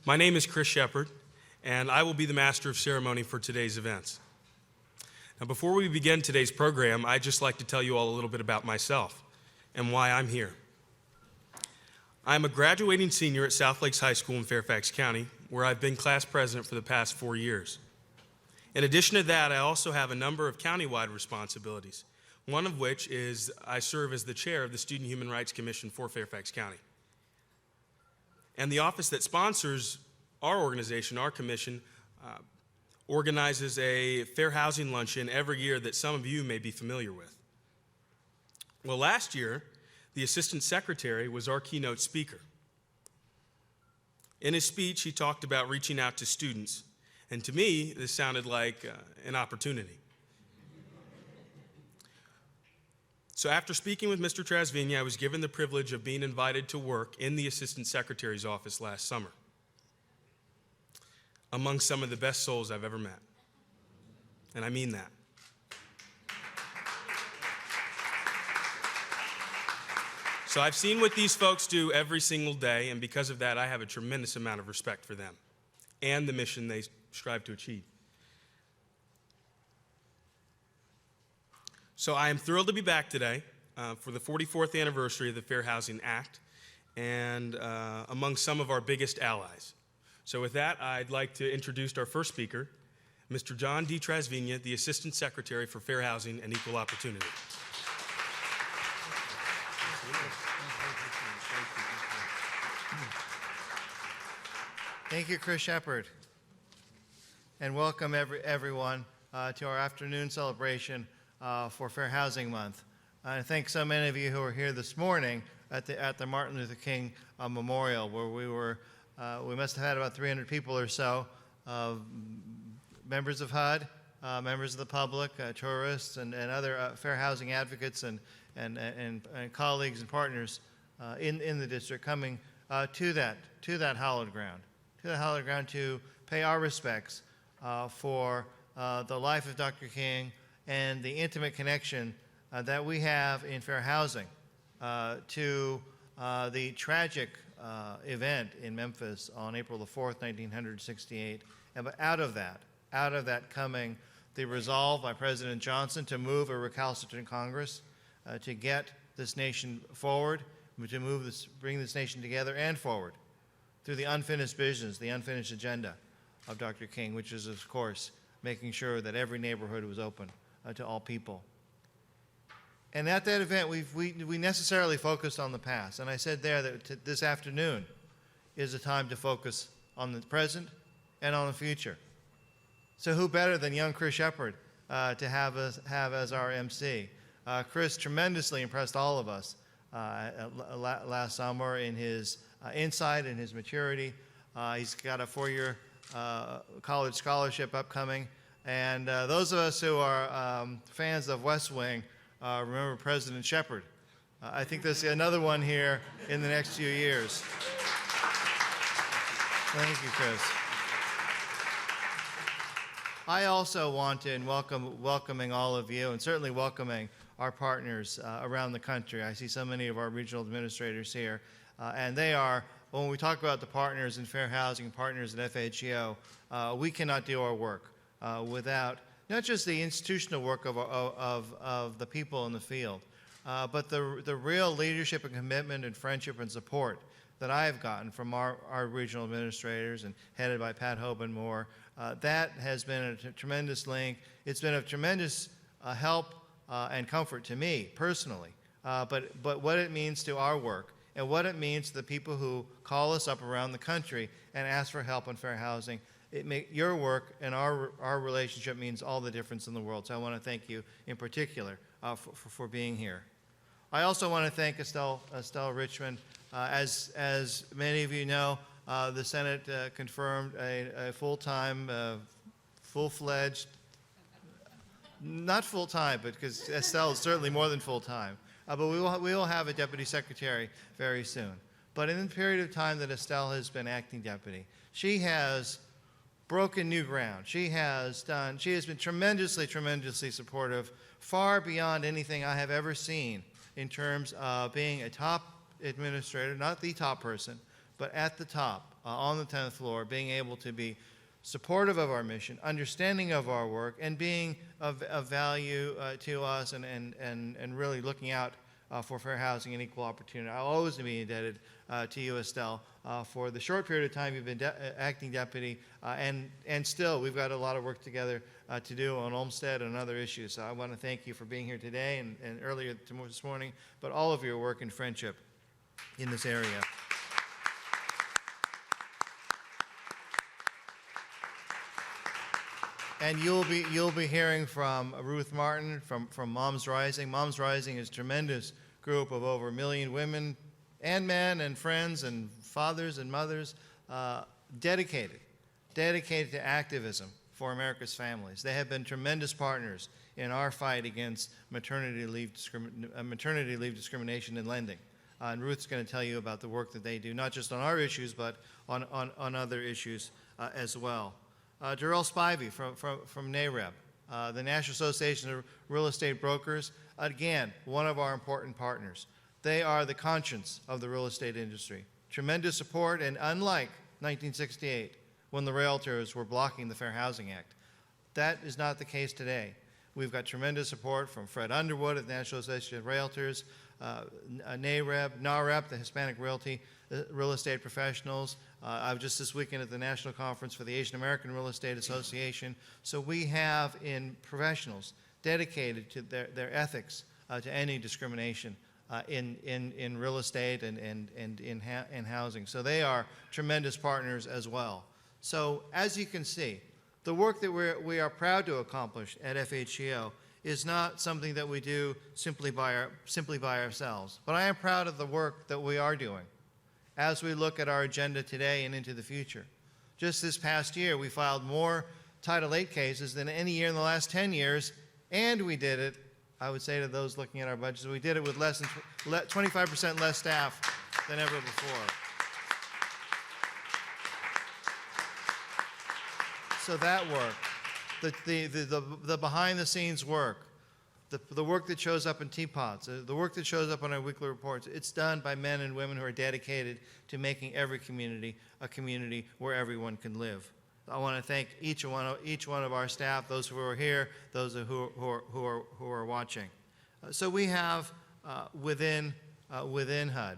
My name is Chris Sheppard, and I will be the master of ceremony for today's events. Now, before we begin today's program, I'd just like to tell you all a little bit about myself and why I'm here. I'm a graduating senior at South Lakes High School in Fairfax County, where I've been class president for the past 4 years. In addition to that, I also have a number of countywide responsibilities, one of which is I serve as the chair of the Student Human Rights Commission for Fairfax County. And the office that sponsors our organization, our commission, organizes a fair housing luncheon every year that some of you may be familiar with. Well, last year, the assistant secretary was our keynote speaker. In his speech, he talked about reaching out to students, and to me, this sounded like an opportunity. So after speaking with Mr. Trasviña, I was given the privilege of being invited to work in the assistant secretary's office last summer, among some of the best souls I've ever met. And I mean that. So I've seen what these folks do every single day, and because of that, I have a tremendous amount of respect for them and the mission they strive to achieve. So I am thrilled to be back today for the 44th anniversary of the Fair Housing Act and among some of our biggest allies. So with that, I'd like to introduce our first speaker, Mr. John D. Trasviña, the Assistant Secretary for Fair Housing and Equal Opportunity. Thank you, Chris Sheppard, and welcome everyone to our afternoon celebration for Fair Housing Month. I thank so many of you who are here this morning at the Martin Luther King Memorial, where we must have had about 300 people or so, members of HUD, members of the public, tourists, and other fair housing advocates and colleagues and partners in the district coming to that hallowed ground. To pay our respects for the life of Dr. King and the intimate connection that we have in fair housing to the tragic event in Memphis on April the 4th, 1968. And out of that coming the resolve by President Johnson to move a recalcitrant Congress to get this nation forward, to bring this nation together and forward through the unfinished visions, the unfinished agenda of Dr. King, which is, of course, making sure that every neighborhood was open to all people. And at that event, we necessarily focused on the past. And I said there that this afternoon is a time to focus on the present and on the future. So who better than young Chris Sheppard to have as our MC? Chris tremendously impressed all of us last summer in his insight and his maturity. He's got a 4-year college scholarship upcoming. And those of us who are fans of West Wing remember President Sheppard. I think there's another one here in the next few years. Thank you, Chris. I also want to, in welcoming all of you, and certainly welcoming our partners around the country. I see so many of our regional administrators here. And they are, when we talk about the partners in fair housing, partners at FHEO, we cannot do our work without not just the institutional work of the people in the field, but the real leadership and commitment and friendship and support that I have gotten from our regional administrators and headed by Pat Hoban-Moore. That has been a tremendous link. It's been of tremendous help and comfort to me personally, but what it means to our work and what it means to the people who call us up around the country and ask for help on fair housing. Your work and our relationship means all the difference in the world. So I want to thank you in particular for being here. I also want to thank Estelle Richmond. As many of you know, the Senate confirmed a full-time, full-fledged, not full-time, but because Estelle is certainly more than full-time. But we will have a deputy secretary very soon. But in the period of time that Estelle has been acting deputy, she has broken new ground. She has been tremendously supportive, far beyond anything I have ever seen in terms of being a top administrator, not the top person, but at the top, on the 10th floor, being able to be supportive of our mission, understanding of our work, and being of value to us, and really looking out for fair housing and equal opportunity. I'll always be indebted to you, Estelle, for the short period of time you've been acting deputy, and still we've got a lot of work together to do on Olmsted and other issues. So I want to thank you for being here today and earlier this morning, but all of your work and friendship in this area. And you'll be hearing from Ruth Martin from Moms Rising. Moms Rising is a tremendous group of over 1 million women and men and friends and fathers and mothers dedicated to activism for America's families. They have been tremendous partners in our fight against maternity leave discrimination in lending. And Ruth's going to tell you about the work that they do, not just on our issues, but on other issues as well. Darrell Spivey from NAREB, the National Association of Real Estate Brokers, again, one of our important partners. They are the conscience of the real estate industry. Tremendous support, and unlike 1968, when the realtors were blocking the Fair Housing Act, that is not the case today. We've got tremendous support from Fred Underwood at the National Association of Realtors, NAREP, the Hispanic Real Estate Professionals. I was just this weekend at the National Conference for the Asian American Real Estate Association. So we have in professionals dedicated to their ethics to any discrimination in real estate and in housing. So they are tremendous partners as well. So as you can see, the work that we are proud to accomplish at FHCO is not something that we do simply by ourselves. But I am proud of the work that we are doing as we look at our agenda today and into the future. Just this past year, we filed more Title VIII cases than any year in the last 10 years, and we did it, I would say to those looking at our budgets, we did it with less than 25% less staff than ever before. So that work, the behind-the-scenes work, the work that shows up in teapots, the work that shows up on our weekly reports, it's done by men and women who are dedicated to making every community a community where everyone can live. I want to thank each one of our staff, those who are here, those who are watching. So we have within HUD,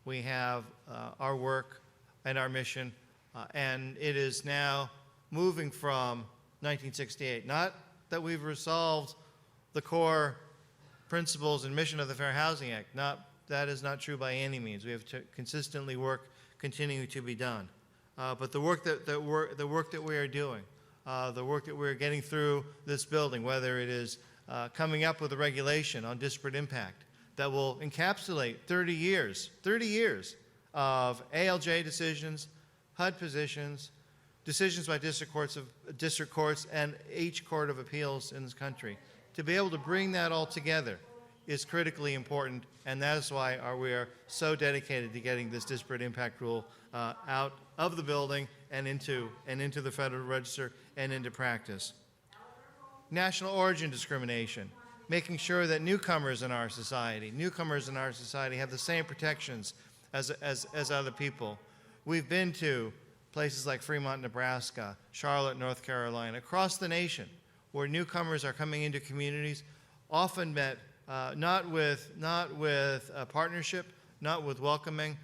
we have our work and our mission, and it is now moving from 1968. Not that we've resolved the core principles and mission of the Fair Housing Act. That is not true by any means. We have to consistently work continuing to be done. But the work that we are doing, the work that we're getting through this building, whether it is coming up with a regulation on disparate impact that will encapsulate 30 years of ALJ decisions, HUD positions, decisions by district courts, and each court of appeals in this country. To be able to bring that all together is critically important, and that is why we are so dedicated to getting this disparate impact rule out of the building and into the Federal Register and into practice. National origin discrimination, making sure that newcomers in our society have the same protections as other people. We've been to places like Fremont, Nebraska, Charlotte, North Carolina, across the nation, where newcomers are coming into communities, often met not with a partnership, not with welcoming,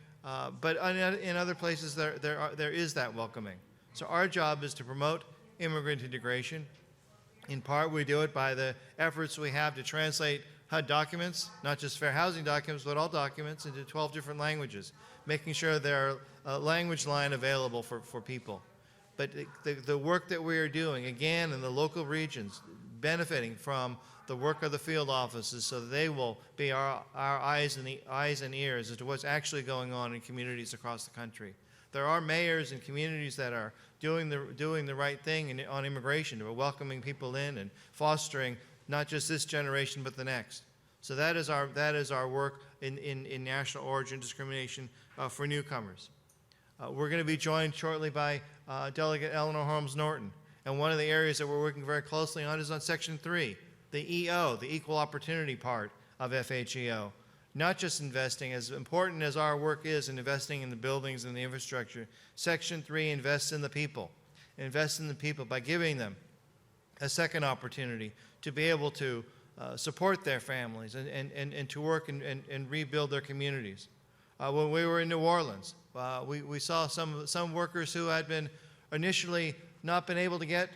but in other places there is that welcoming. So our job is to promote immigrant integration. In part, we do it by the efforts we have to translate HUD documents, not just fair housing documents, but all documents into 12 different languages, making sure there are a language line available for people. But the work that we are doing, again, in the local regions, benefiting from the work of the field offices so that they will be our eyes and ears as to what's actually going on in communities across the country. There are mayors and communities that are doing the right thing on immigration, who are welcoming people in and fostering not just this generation but the next. So that is our work in national origin discrimination for newcomers. We're going to be joined shortly by Delegate Eleanor Holmes Norton, and one of the areas that we're working very closely on is on Section 3, the EO, the equal opportunity part of FHEO, not just investing, as important as our work is in investing in the buildings and the infrastructure. Section 3 invests in the people. Invest in the people by giving them a second opportunity to be able to support their families and to work and rebuild their communities. When we were in New Orleans, we saw some workers who had been initially not been able to get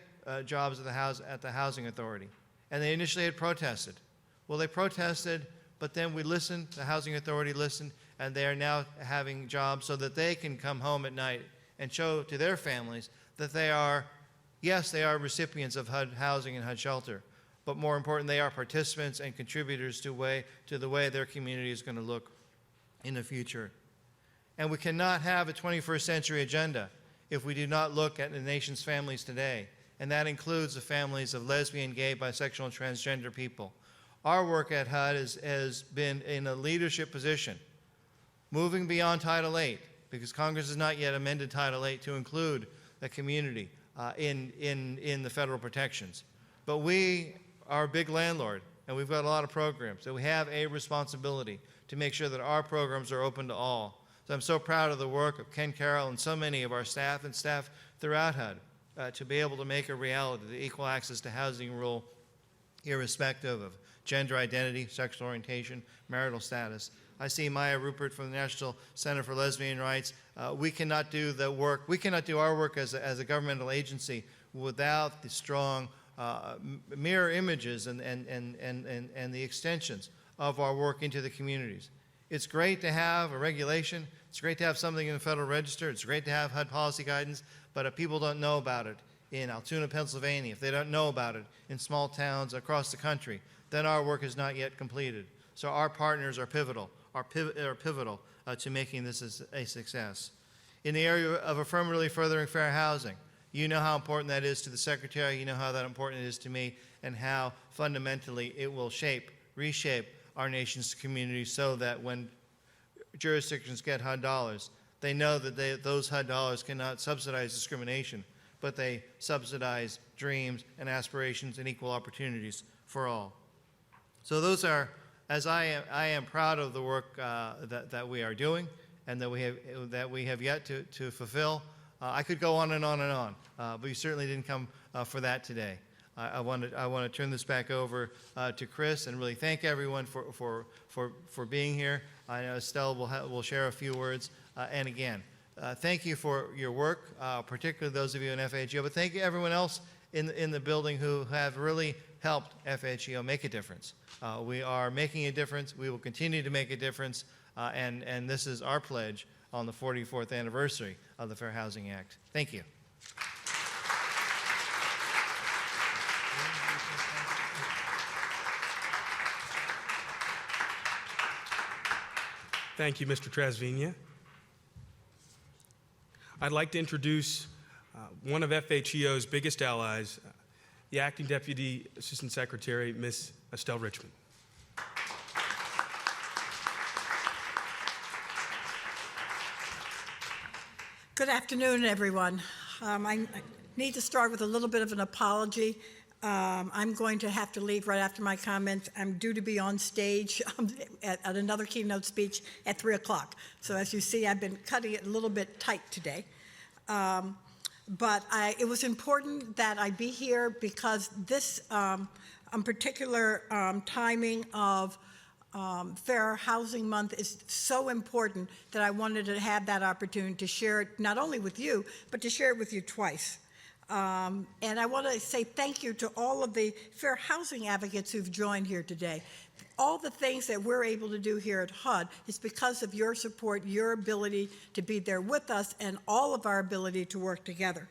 jobs at the housing authority, and they initially had protested. Well, they protested, but then we listened, the housing authority listened, and they are now having jobs so that they can come home at night and show to their families that they are, yes, they are recipients of HUD housing and HUD shelter, but more important, they are participants and contributors to the way their community is going to look in the future. And we cannot have a 21st century agenda if we do not look at the nation's families today, and that includes the families of lesbian, gay, bisexual, and transgender people. Our work at HUD has been in a leadership position, moving beyond Title VIII, because Congress has not yet amended Title VIII to include the community in the federal protections. But we are a big landlord, and we've got a lot of programs, so we have a responsibility to make sure that our programs are open to all. So I'm so proud of the work of Ken Carroll and so many of our staff and staff throughout HUD to be able to make a reality the equal access to housing rule, irrespective of gender identity, sexual orientation, marital status. I see Maya Rupert from the National Center for Lesbian Rights. We cannot do the work, we cannot do our work as a governmental agency without the strong mirror images and the extensions of our work into the communities. It's great to have a regulation. It's great to have something in the Federal Register. It's great to have HUD policy guidance, but if people don't know about it in Altoona, Pennsylvania, if they don't know about it in small towns across the country, then our work is not yet completed. So our partners are pivotal to making this a success. In the area of affirmatively furthering fair housing, you know how important that is to the Secretary, you know how that important it is to me, and how fundamentally it will reshape our nation's community so that when jurisdictions get HUD dollars, they know that those HUD dollars cannot subsidize discrimination, but they subsidize dreams and aspirations and equal opportunities for all. So those are, as I am proud of the work that we are doing and that we have yet to fulfill. I could go on and on and on, but you certainly didn't come for that today. I want to turn this back over to Chris and really thank everyone for being here. I know Estelle will share a few words. And again, thank you for your work, particularly those of you in FHEO, but thank you everyone else in the building who have really helped FHEO make a difference. We are making a difference. We will continue to make a difference. And this is our pledge on the 44th anniversary of the Fair Housing Act. Thank you. Thank you, Mr. Trasviña. I'd like to introduce one of FHEO's biggest allies, the Acting Deputy Assistant Secretary, Ms. Estelle Richmond. Good afternoon, everyone. I need to start with a little bit of an apology. I'm going to have to leave right after my comments. I'm due to be on stage at another keynote speech at 3 o'clock. So as you see, I've been cutting it a little bit tight today. But it was important that I be here because this particular timing of Fair Housing Month is so important that I wanted to have that opportunity to share it not only with you, but to share it with you twice. And I want to say thank you to all of the fair housing advocates who've joined here today. All the things that we're able to do here at HUD is because of your support, your ability to be there with us, and all of our ability to work together.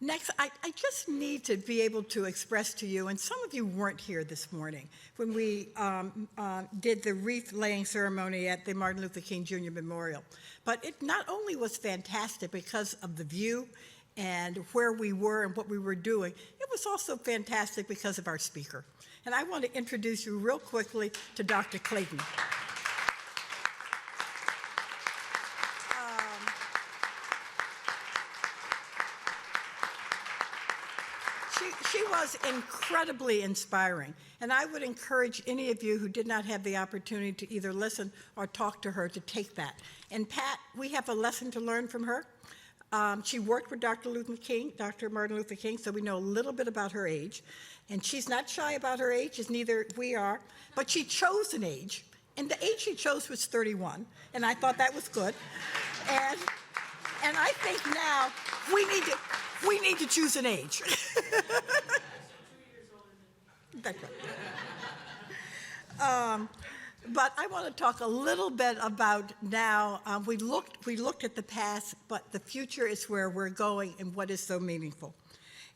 Next, I just need to be able to express to you, and some of you weren't here this morning, when we did the wreath-laying ceremony at the Martin Luther King Jr. Memorial. But it not only was fantastic because of the view and where we were and what we were doing, it was also fantastic because of our speaker. And I want to introduce you real quickly to Dr. Clayton. she was incredibly inspiring, and I would encourage any of you who did not have the opportunity to either listen or talk to her to take that. And Pat, we have a lesson to learn from her. She worked with Dr. Martin Luther King, so we know a little bit about her age. And she's not shy about her age, as neither we are, but she chose an age, and the age she chose was 31, and I thought that was good. And I think now we need to choose an age. That's right. But I want to talk a little bit about now. We looked at the past, but the future is where we're going and what is so meaningful.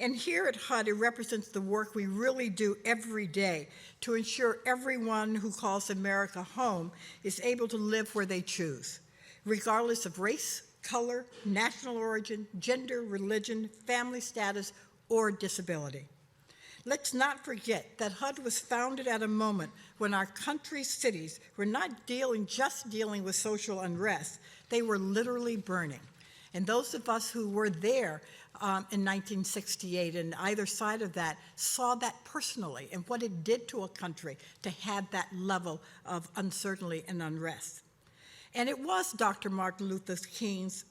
And here at HUD, it represents the work we really do every day to ensure everyone who calls America home is able to live where they choose, regardless of race, color, national origin, gender, religion, family status, or disability. Let's not forget that HUD was founded at a moment when our country's cities were not just dealing with social unrest, they were literally burning. And those of us who were there in 1968 and either side of that saw that personally and what it did to a country to have that level of uncertainty and unrest. And it was Dr. Martin Luther King's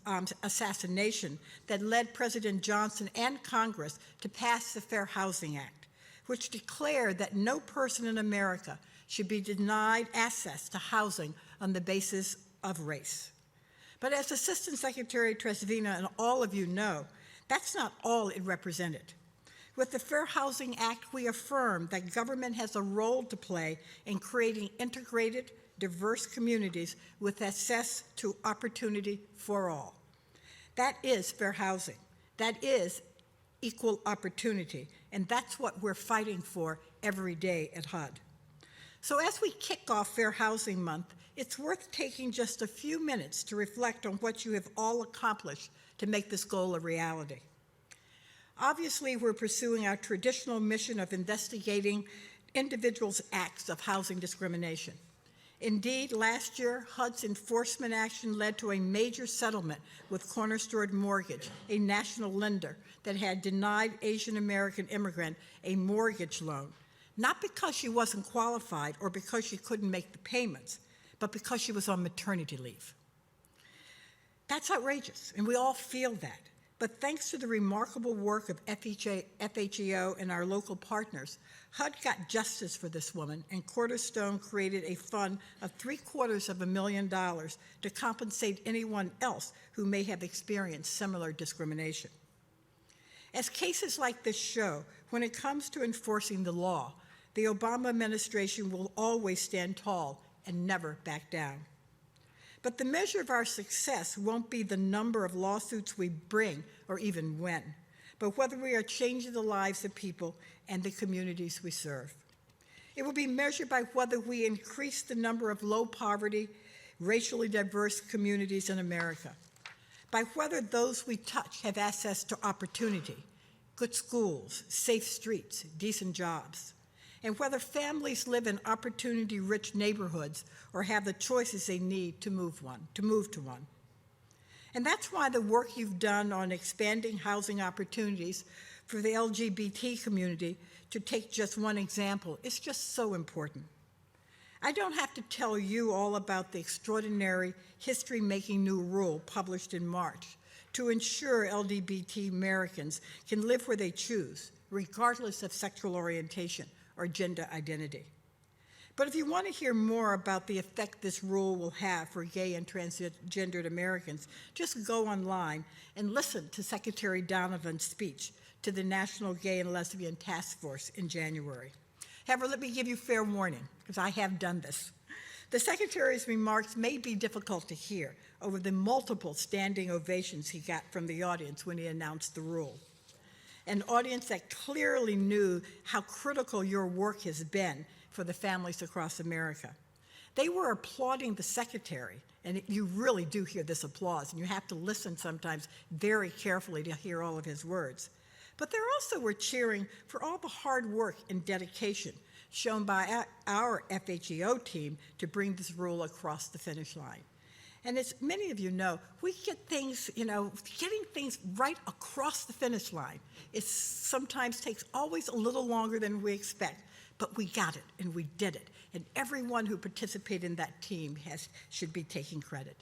assassination that led President Johnson and Congress to pass the Fair Housing Act, which declared that no person in America should be denied access to housing on the basis of race. But as Assistant Secretary Trasviña and all of you know, that's not all it represented. With the Fair Housing Act, we affirm that government has a role to play in creating integrated, diverse communities with access to opportunity for all. That is fair housing. That is equal opportunity. And that's what we're fighting for every day at HUD. So as we kick off Fair Housing Month, it's worth taking just a few minutes to reflect on what you have all accomplished to make this goal a reality. Obviously, we're pursuing our traditional mission of investigating individuals' acts of housing discrimination. Indeed, last year, HUD's enforcement action led to a major settlement with Cornerstone Mortgage, a national lender that had denied Asian American immigrant a mortgage loan, not because she wasn't qualified or because she couldn't make the payments, but because she was on maternity leave. That's outrageous, and we all feel that. But thanks to the remarkable work of FHEO and our local partners, HUD got justice for this woman, and Cornerstone created a fund of $750,000 to compensate anyone else who may have experienced similar discrimination. As cases like this show, when it comes to enforcing the law, the Obama administration will always stand tall and never back down. But the measure of our success won't be the number of lawsuits we bring or even when, but whether we are changing the lives of people and the communities we serve. It will be measured by whether we increase the number of low poverty, racially diverse communities in America, by whether those we touch have access to opportunity, good schools, safe streets, decent jobs, and whether families live in opportunity-rich neighborhoods or have the choices they need to move to one. And that's why the work you've done on expanding housing opportunities for the LGBT community, to take just one example, is just so important. I don't have to tell you all about the extraordinary history-making new rule published in March to ensure LGBT Americans can live where they choose, regardless of sexual orientation or gender identity. But if you want to hear more about the effect this rule will have for gay and transgendered Americans, just go online and listen to Secretary Donovan's speech to the National Gay and Lesbian Task Force in January. However, let me give you fair warning, because I have done this. The Secretary's remarks may be difficult to hear over the multiple standing ovations he got from the audience when he announced the rule. An audience that clearly knew how critical your work has been for the families across America. They were applauding the Secretary, and you really do hear this applause, and you have to listen sometimes very carefully to hear all of his words. But they also were cheering for all the hard work and dedication shown by our FHEO team to bring this rule across the finish line. And as many of you know, we get things, getting things right across the finish line. It sometimes takes always a little longer than we expect, but we got it and we did it. And everyone who participated in that team should be taking credit.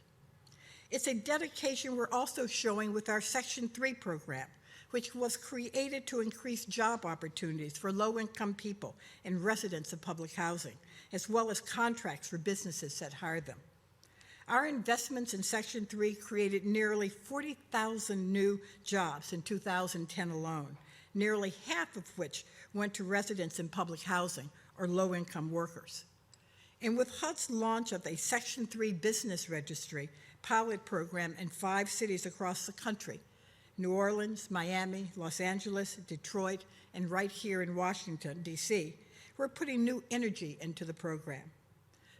It's a dedication we're also showing with our Section 3 program, which was created to increase job opportunities for low-income people and residents of public housing, as well as contracts for businesses that hire them. Our investments in Section 3 created nearly 40,000 new jobs in 2010 alone, nearly half of which went to residents in public housing or low-income workers. And with HUD's launch of a Section 3 business registry pilot program in 5 cities across the country, New Orleans, Miami, Los Angeles, Detroit, and right here in Washington, D.C., we're putting new energy into the program.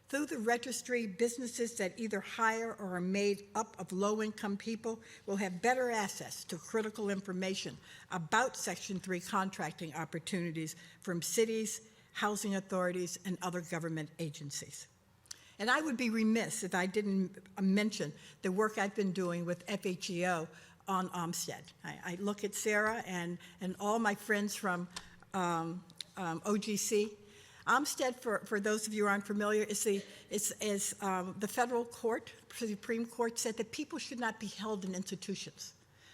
Through the registry, businesses that either hire or are made up of low-income people will have better access to critical information about Section 3 contracting opportunities from cities, housing authorities, and other government agencies. And I would be remiss if I didn't mention the work I've been doing with FHEO on Olmsted. I look at Sarah and all my friends from OGC. Olmsted, for those of you who aren't familiar, is the federal court, Supreme Court, said that people should not be held in institutions,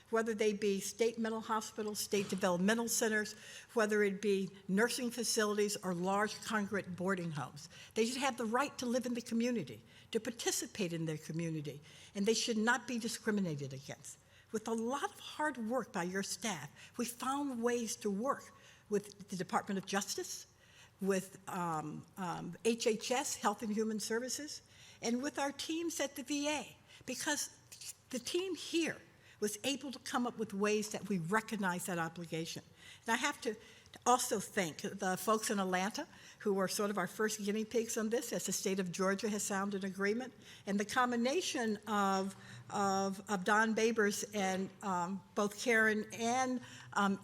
whether they be state mental hospitals, state developmental centers, whether it be nursing facilities or large congregate boarding homes. They should have the right to live in the community, to participate in their community, and they should not be discriminated against. With a lot of hard work by your staff, we found ways to work with the Department of Justice, with HHS, Health and Human Services, and with our teams at the VA, because the team here was able to come up with ways that we recognize that obligation. And I have to also thank the folks in Atlanta who were sort of our first guinea pigs on this, as the state of Georgia has signed an agreement, and the combination of Don Babers and both Karen and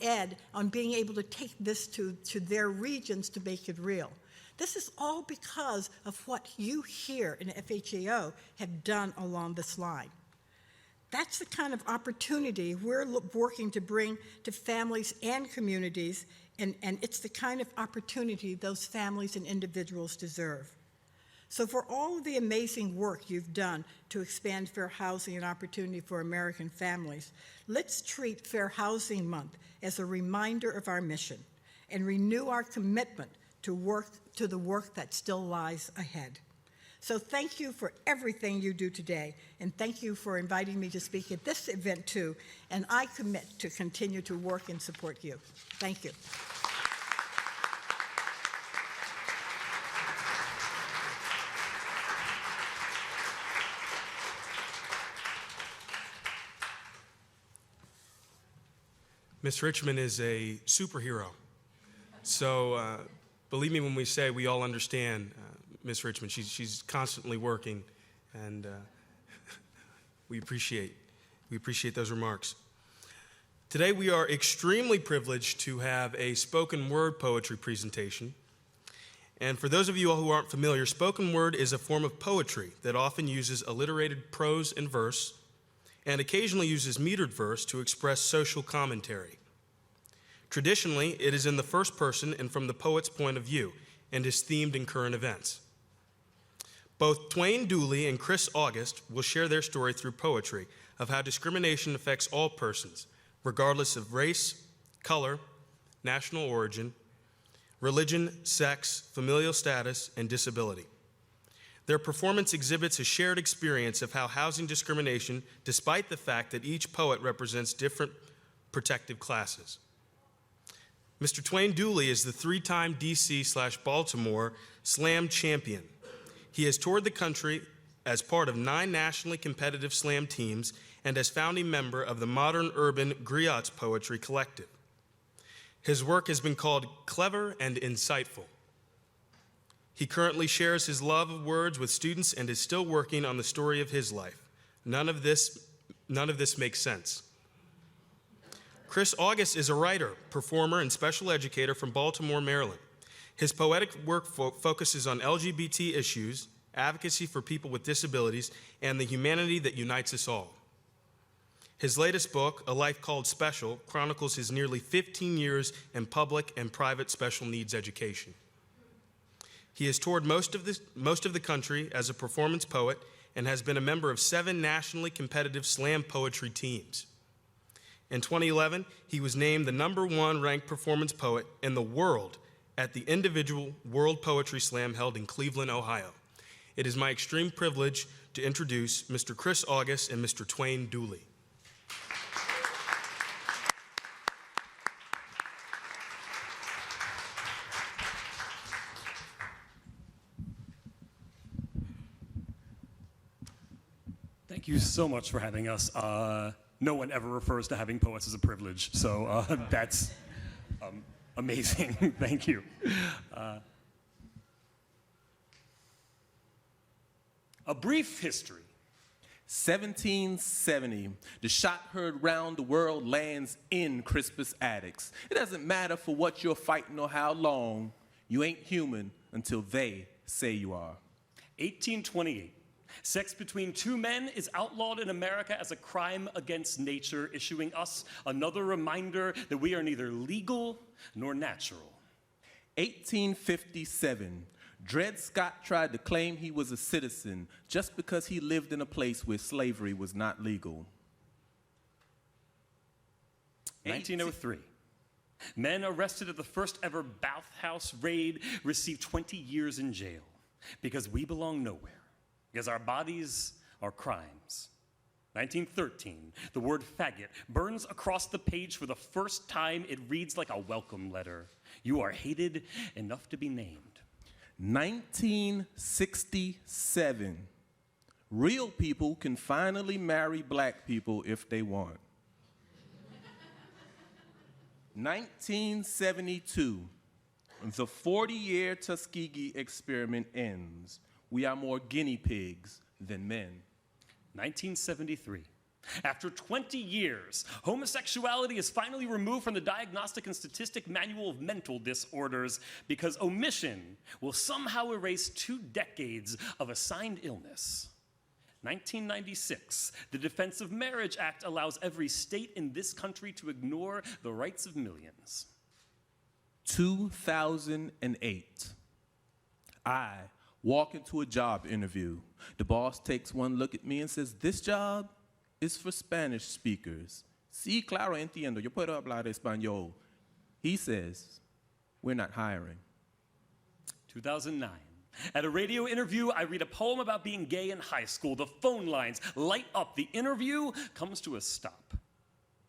Ed on being able to take this to their regions to make it real. This is all because of what you here in FHAO have done along this line. That's the kind of opportunity we're working to bring to families and communities, and it's the kind of opportunity those families and individuals deserve. So for all of the amazing work you've done to expand fair housing and opportunity for American families, let's treat Fair Housing Month as a reminder of our mission and renew our commitment to the work that still lies ahead. So thank you for everything you do today, and thank you for inviting me to speak at this event too, and I commit to continue to work and support you. Thank you. Miss Richmond is a superhero. So believe me when we say we all understand Miss Richmond. She's constantly working, and we appreciate those remarks. Today we are extremely privileged to have a spoken word poetry presentation. And for those of you all who aren't familiar, spoken word is a form of poetry that often uses alliterated prose and verse, and occasionally uses metered verse to express social commentary. Traditionally, it is in the first person and from the poet's point of view, and is themed in current events. Both Twain Dooley and Chris August will share their story through poetry of how discrimination affects all persons, regardless of race, color, national origin, religion, sex, familial status, and disability. Their performance exhibits a shared experience of how housing discrimination, despite the fact that each poet represents different protective classes. Mr. Twain Dooley is the 3-time DC/Baltimore Slam champion. He has toured the country as part of 9 nationally competitive slam teams and as founding member of the Modern Urban Griots Poetry Collective. His work has been called clever and insightful. He currently shares his love of words with students and is still working on the story of his life. None of this makes sense. Chris August is a writer, performer, and special educator from Baltimore, Maryland. His poetic work focuses on LGBT issues, advocacy for people with disabilities, and the humanity that unites us all. His latest book, A Life Called Special, chronicles his nearly 15 years in public and private special needs education. He has toured most of the country as a performance poet and has been a member of 7 nationally competitive slam poetry teams. In 2011, he was named the #1 ranked performance poet in the world at the individual World Poetry Slam held in Cleveland, Ohio. It is my extreme privilege to introduce Mr. Chris August and Mr. Twain Dooley. Thank you so much for having us. No one ever refers to having poets as a privilege, so that's amazing. Thank you. A brief history. 1770, the shot heard round the world lands in Crispus Attucks. It doesn't matter for what you're fighting or how long, you ain't human until they say you are. 1828. Sex between 2 men is outlawed in America as a crime against nature, issuing us another reminder that we are neither legal nor natural. 1857, Dred Scott tried to claim he was a citizen just because he lived in a place where slavery was not legal. 1903. Men arrested at the first ever bathhouse raid received 20 years in jail because we belong nowhere, because our bodies are crimes. 1913, the word faggot burns across the page for the first time. It reads like a welcome letter. You are hated enough to be named. 1967, real people can finally marry black people if they want. 1972, the 40-year Tuskegee experiment ends. We are more guinea pigs than men. 1973. After 20 years, homosexuality is finally removed from the Diagnostic and Statistic Manual of Mental Disorders because omission will somehow erase 2 decades of assigned illness. 1996, the Defense of Marriage Act allows every state in this country to ignore the rights of millions. 2008, I walk into a job interview. The boss takes one look at me and says, "This job is for Spanish speakers. Sí, claro, entiendo. Yo puedo hablar español." He says, "We're not hiring." 2009. At a radio interview, I read a poem about being gay in high school. The phone lines light up. The interview comes to a stop.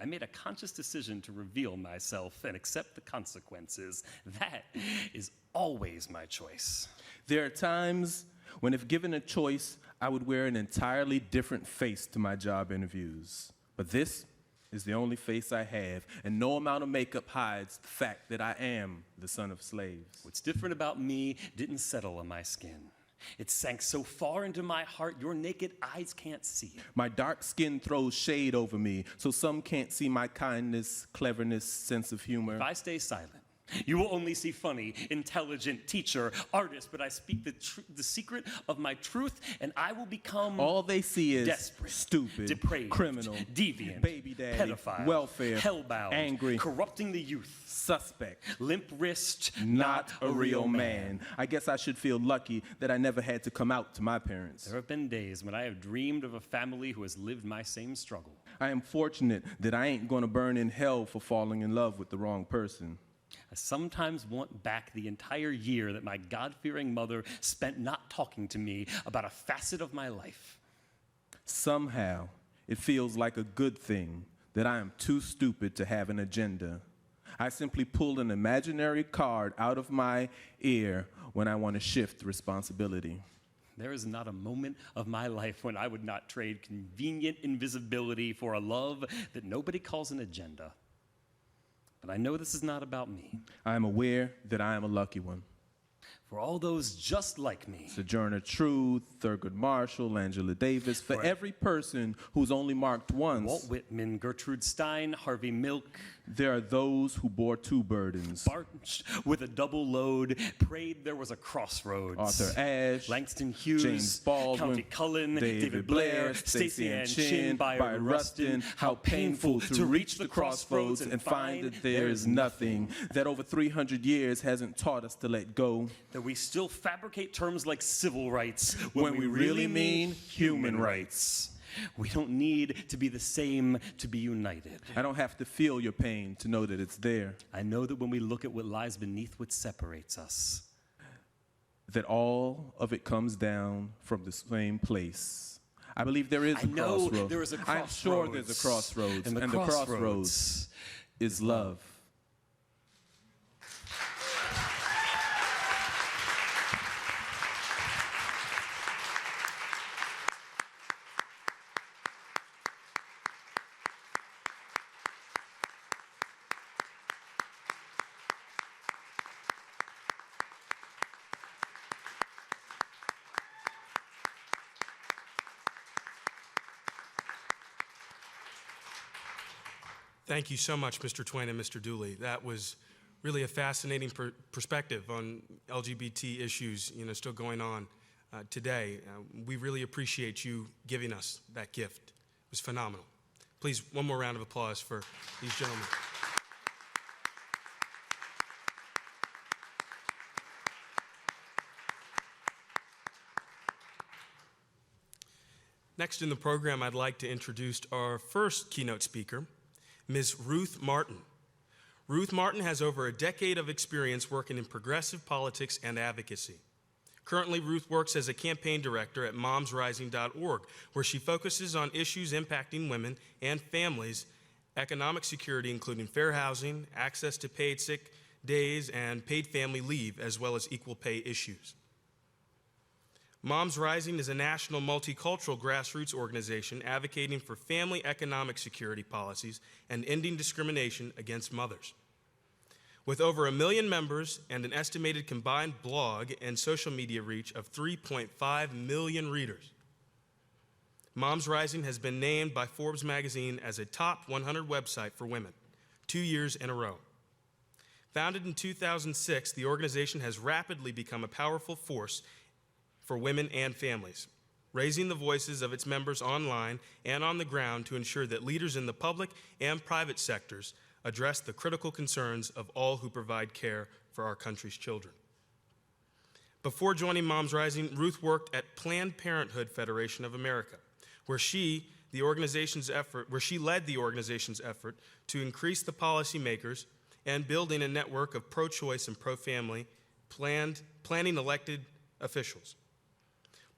I made a conscious decision to reveal myself and accept the consequences. That is always my choice. There are times when, if given a choice, I would wear an entirely different face to my job interviews. But this is the only face I have, and no amount of makeup hides the fact that I am the son of slaves. What's different about me didn't settle on my skin. It sank so far into my heart, your naked eyes can't see it. My dark skin throws shade over me, so some can't see my kindness, cleverness, sense of humor. If I stay silent, you will only see funny, intelligent, teacher, artist, but I speak the secret of my truth, and I will become all they see is desperate, stupid, depraved, criminal, deviant, baby daddy, pedophile, welfare, hellbound, angry, corrupting the youth, suspect, limp wrist, not a real man. I guess I should feel lucky that I never had to come out to my parents. There have been days when I have dreamed of a family who has lived my same struggle. I am fortunate that I ain't gonna burn in hell for falling in love with the wrong person. I sometimes want back the entire year that my God-fearing mother spent not talking to me about a facet of my life. Somehow, it feels like a good thing that I am too stupid to have an agenda. I simply pull an imaginary card out of my ear when I want to shift responsibility. There is not a moment of my life when I would not trade convenient invisibility for a love that nobody calls an agenda. But I know this is not about me. I am aware that I am a lucky one. For all those just like me. Sojourner Truth, Thurgood Marshall, Angela Davis, for every person who's only marked once. Walt Whitman, Gertrude Stein, Harvey Milk. There are those who bore two burdens. Barched with a double load, prayed there was a crossroads. Arthur Ashe, Langston Hughes, James Baldwin, County Cullen, David Blair, Stacey Ann Chin, Chin, Byron Rustin. How painful to reach the crossroads and find that there is nothing, that over 300 years hasn't taught us to let go. That we still fabricate terms like civil rights when we really mean human rights. We don't need to be the same to be united. I don't have to feel your pain to know that it's there. I know that when we look at what lies beneath what separates us, that all of it comes down from the same place. I believe there is a know crossroads. there is a I'm sure there's a crossroads, and the crossroads is love. Thank you so much, Mr. Twain and Mr. Dooley. That was really a fascinating perspective on LGBT issues, still going on today. We really appreciate you giving us that gift. It was phenomenal. Please, one more round of applause for these gentlemen. Next in the program, I'd like to introduce our first keynote speaker, Ms. Ruth Martin. Ruth Martin has over a decade of experience working in progressive politics and advocacy. Currently, Ruth works as a campaign director at momsrising.org, where she focuses on issues impacting women and families, economic security, including fair housing, access to paid sick days, and paid family leave, as well as equal pay issues. Moms Rising is a national multicultural grassroots organization advocating for family economic security policies and ending discrimination against mothers. With over 1 million members and an estimated combined blog and social media reach of 3.5 million readers, Moms Rising has been named by Forbes magazine as a top 100 website for women 2 years in a row. Founded in 2006, the organization has rapidly become a powerful force for women and families, raising the voices of its members online and on the ground to ensure that leaders in the public and private sectors address the critical concerns of all who provide care for our country's children. Before joining Moms Rising, Ruth worked at Planned Parenthood Federation of America, where she led the organization's effort to increase the policymakers and building a network of pro-choice and pro-family planning elected officials.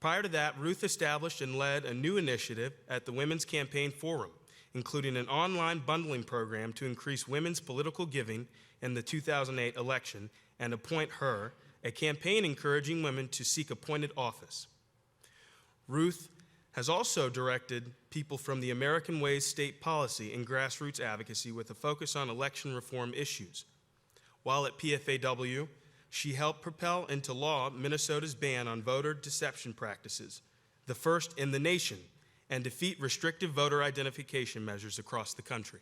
Prior to that, Ruth established and led a new initiative at the Women's Campaign Forum, including an online bundling program to increase women's political giving in the 2008 election and appoint her, a campaign encouraging women to seek appointed office. Ruth has also directed people from the American Ways state policy and grassroots advocacy with a focus on election reform issues. While at PFAW, she helped propel into law Minnesota's ban on voter deception practices, the first in the nation, and defeat restrictive voter identification measures across the country.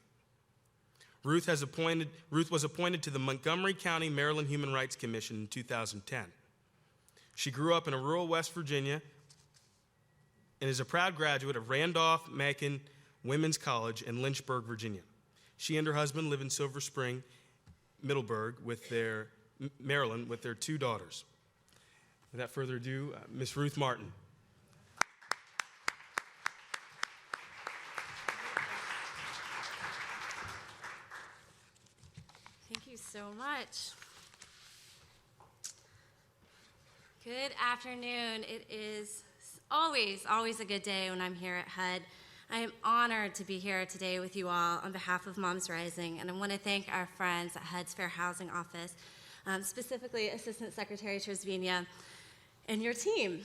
Ruth was appointed to the Montgomery County, Maryland Human Rights Commission in 2010. She grew up in rural West Virginia and is a proud graduate of Randolph-Macon Women's College in Lynchburg, Virginia. She and her husband live in Silver Spring, Maryland, with their 2 daughters. Without further ado, Ms. Ruth Martin. Thank you so much. Good afternoon. It is always a good day when I'm here at HUD. I am honored to be here today with you all on behalf of Moms Rising, and I want to thank our friends at HUD's Fair Housing Office, specifically Assistant Secretary Trasviña and your team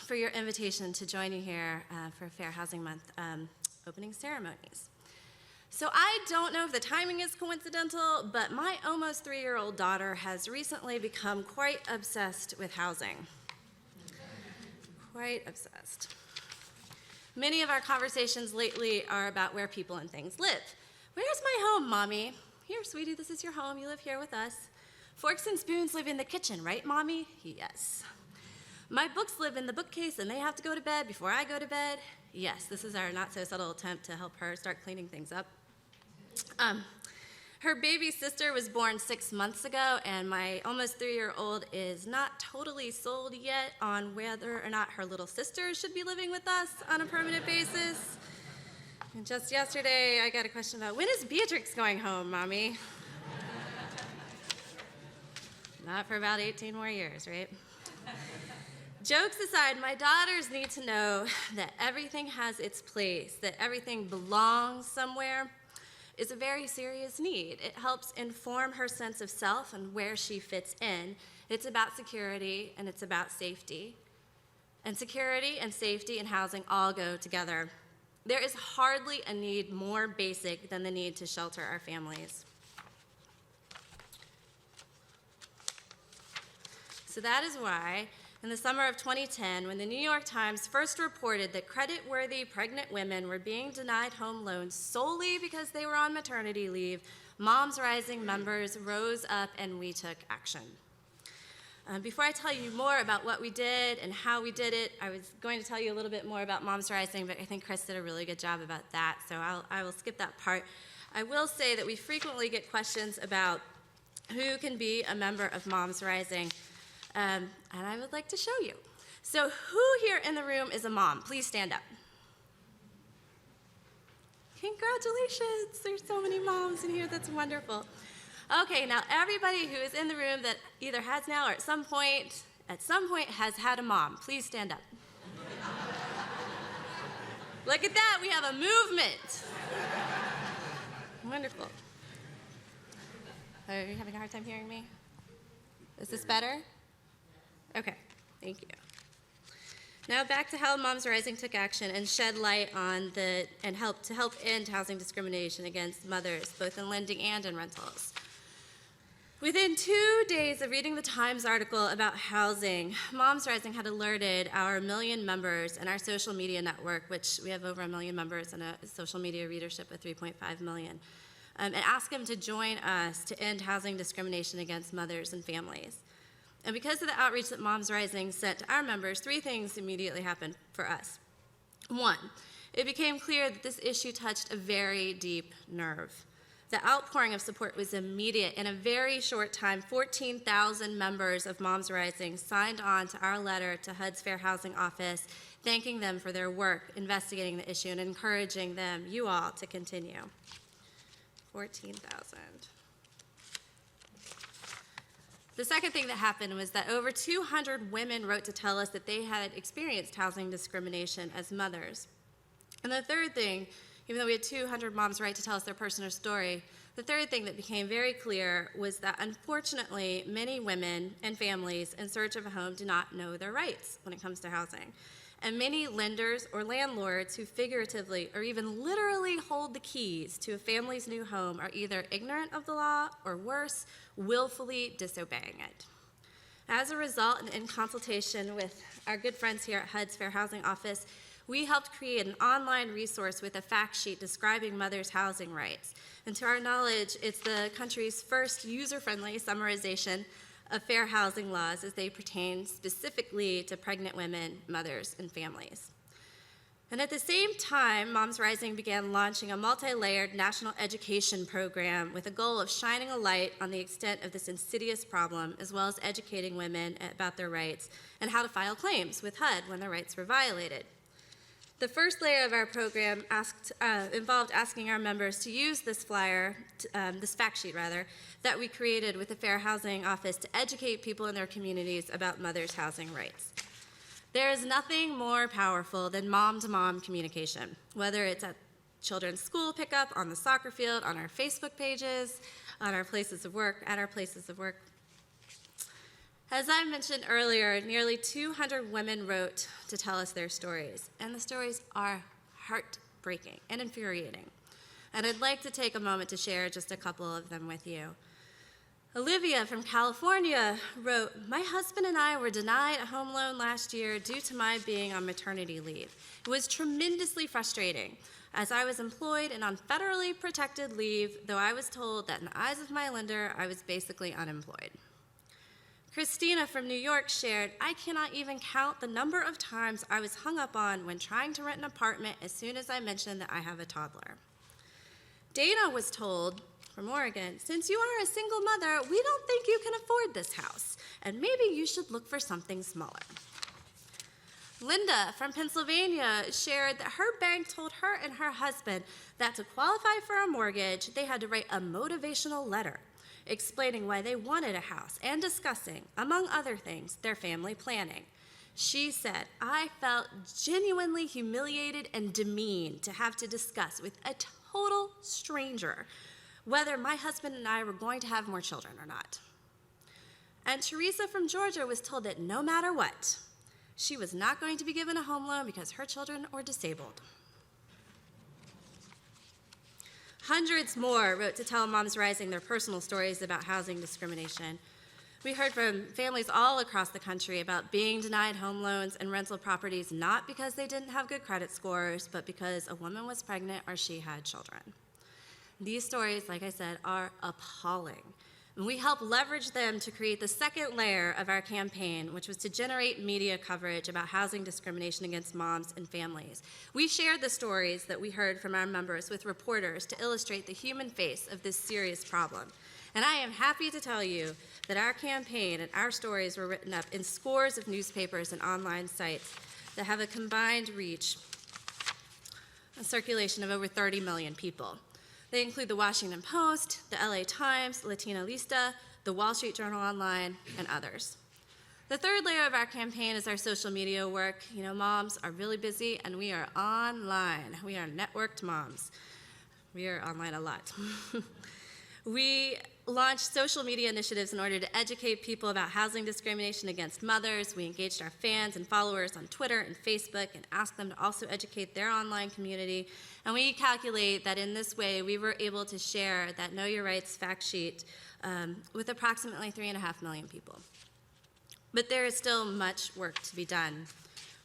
for your invitation to join you here for Fair Housing Month opening ceremonies. So I don't know if the timing is coincidental, but my almost 3-year-old daughter has recently become quite obsessed with housing. Quite obsessed. Many of our conversations lately are about where people and things live. Where's my home, Mommy? Here, sweetie, this is your home. You live here with us. Forks and spoons live in the kitchen, right, Mommy? Yes. My books live in the bookcase, and they have to go to bed before I go to bed. Yes, this is our not-so-subtle attempt to help her start cleaning things up. Her baby sister was born 6 months ago, and my almost 3-year-old is not totally sold yet on whether or not her little sister should be living with us on a permanent basis. And just yesterday, I got a question about, when is Beatrix going home, Mommy? Not for about 18 more years, right? Jokes aside, my daughters need to know that everything has its place, that everything belongs somewhere, is a very serious need. It helps inform her sense of self and where she fits in. It's about security and it's about safety. And security and safety and housing all go together. There is hardly a need more basic than the need to shelter our families. So that is why, in the summer of 2010, when the New York Times first reported that credit-worthy pregnant women were being denied home loans solely because they were on maternity leave, Moms Rising members rose up and we took action. Before I tell you more about what we did and how we did it, I was going to tell you a little bit more about Moms Rising, but I think Chris did a really good job about that, so I will skip that part. I will say that we frequently get questions about who can be a member of Moms Rising. And I would like to show you. So who here in the room is a mom? Please stand up. Congratulations. There's so many moms in here. That's wonderful. Okay, now everybody who is in the room that either has now or at some point has had a mom, please stand up. Look at that. We have a movement. Wonderful. Are you having a hard time hearing me? Is this better? Okay, thank you. Now back to how Moms Rising took action and shed light on help end housing discrimination against mothers, both in lending and in rentals. Within 2 days of reading the Times article about housing, Moms Rising had alerted our 1 million members and our social media network, which we have over 1 million members and a social media readership of 3.5 million, and asked them to join us to end housing discrimination against mothers and families. And because of the outreach that Moms Rising sent to our members, 3 things immediately happened for us. 1, it became clear that this issue touched a very deep nerve. The outpouring of support was immediate. In a very short time, 14,000 members of Moms Rising signed on to our letter to HUD's Fair Housing Office, thanking them for their work investigating the issue and encouraging them, you all, to continue. 14,000. The second thing that happened was that over 200 women wrote to tell us that they had experienced housing discrimination as mothers. And the third thing, even though we had 200 moms write to tell us their personal story, the third thing that became very clear was that unfortunately many women and families in search of a home do not know their rights when it comes to housing. And many lenders or landlords who figuratively or even literally hold the keys to a family's new home are either ignorant of the law or worse, willfully disobeying it. As a result, and in consultation with our good friends here at HUD's Fair Housing Office, we helped create an online resource with a fact sheet describing mothers' housing rights. And to our knowledge, it's the country's first user-friendly summarization of fair housing laws as they pertain specifically to pregnant women, mothers, and families. And at the same time, Moms Rising began launching a multi-layered national education program with a goal of shining a light on the extent of this insidious problem, as well as educating women about their rights and how to file claims with HUD when their rights were violated. The first layer of our program involved asking our members to use this this fact sheet that we created with the Fair Housing Office to educate people in their communities about mothers' housing rights. There is nothing more powerful than mom-to-mom communication, whether it's at children's school pickup, on the soccer field, on our Facebook pages, on our places of work, at our places of work. As I mentioned earlier, nearly 200 women wrote to tell us their stories, and the stories are heartbreaking and infuriating. And I'd like to take a moment to share just a couple of them with you. Olivia from California wrote, "My husband and I were denied a home loan last year due to my being on maternity leave. It was tremendously frustrating, as I was employed and on federally protected leave, though I was told that in the eyes of my lender, I was basically unemployed." Christina from New York shared, "I cannot even count the number of times I was hung up on when trying to rent an apartment as soon as I mentioned that I have a toddler." Dana was told, from Oregon, "Since you are a single mother, we don't think you can afford this house, and maybe you should look for something smaller." Linda from Pennsylvania shared that her bank told her and her husband that to qualify for a mortgage, they had to write a motivational letter explaining why they wanted a house and discussing, among other things, their family planning. She said, "I felt genuinely humiliated and demeaned to have to discuss with a total stranger whether my husband and I were going to have more children or not." And Teresa from Georgia was told that no matter what, she was not going to be given a home loan because her children were disabled. Hundreds more wrote to Tell Moms Rising their personal stories about housing discrimination. We heard from families all across the country about being denied home loans and rental properties not because they didn't have good credit scores, but because a woman was pregnant or she had children. These stories, like I said, are appalling. And we helped leverage them to create the second layer of our campaign, which was to generate media coverage about housing discrimination against moms and families. We shared the stories that we heard from our members with reporters to illustrate the human face of this serious problem. And I am happy to tell you that our campaign and our stories were written up in scores of newspapers and online sites that have a combined reach, a circulation of over 30 million people. They include the Washington Post, the LA Times, Latina Lista, the Wall Street Journal Online, and others. The third layer of our campaign is our social media work. You know, moms are really busy, and we are online. We are networked moms. We are online a lot. We launched social media initiatives in order to educate people about housing discrimination against mothers. We engaged our fans and followers on Twitter and Facebook and asked them to also educate their online community. And we calculate that in this way, we were able to share that Know Your Rights fact sheet with approximately 3.5 million people. But there is still much work to be done.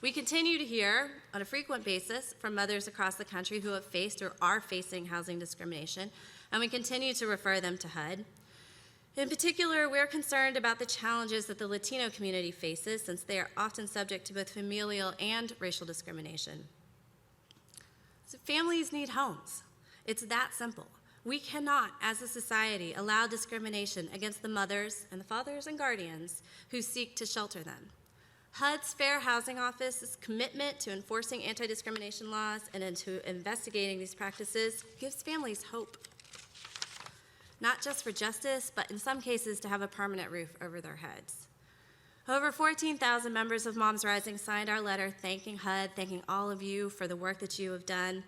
We continue to hear on a frequent basis from mothers across the country who have faced or are facing housing discrimination, and we continue to refer them to HUD. In particular, we're concerned about the challenges that the Latino community faces, since they are often subject to both familial and racial discrimination. So families need homes. It's that simple. We cannot, as a society, allow discrimination against the mothers and the fathers and guardians who seek to shelter them. HUD's Fair Housing Office's commitment to enforcing anti-discrimination laws and into investigating these practices gives families hope. Not just for justice, but in some cases to have a permanent roof over their heads. Over 14,000 members of Moms Rising signed our letter thanking HUD, thanking all of you for the work that you have done.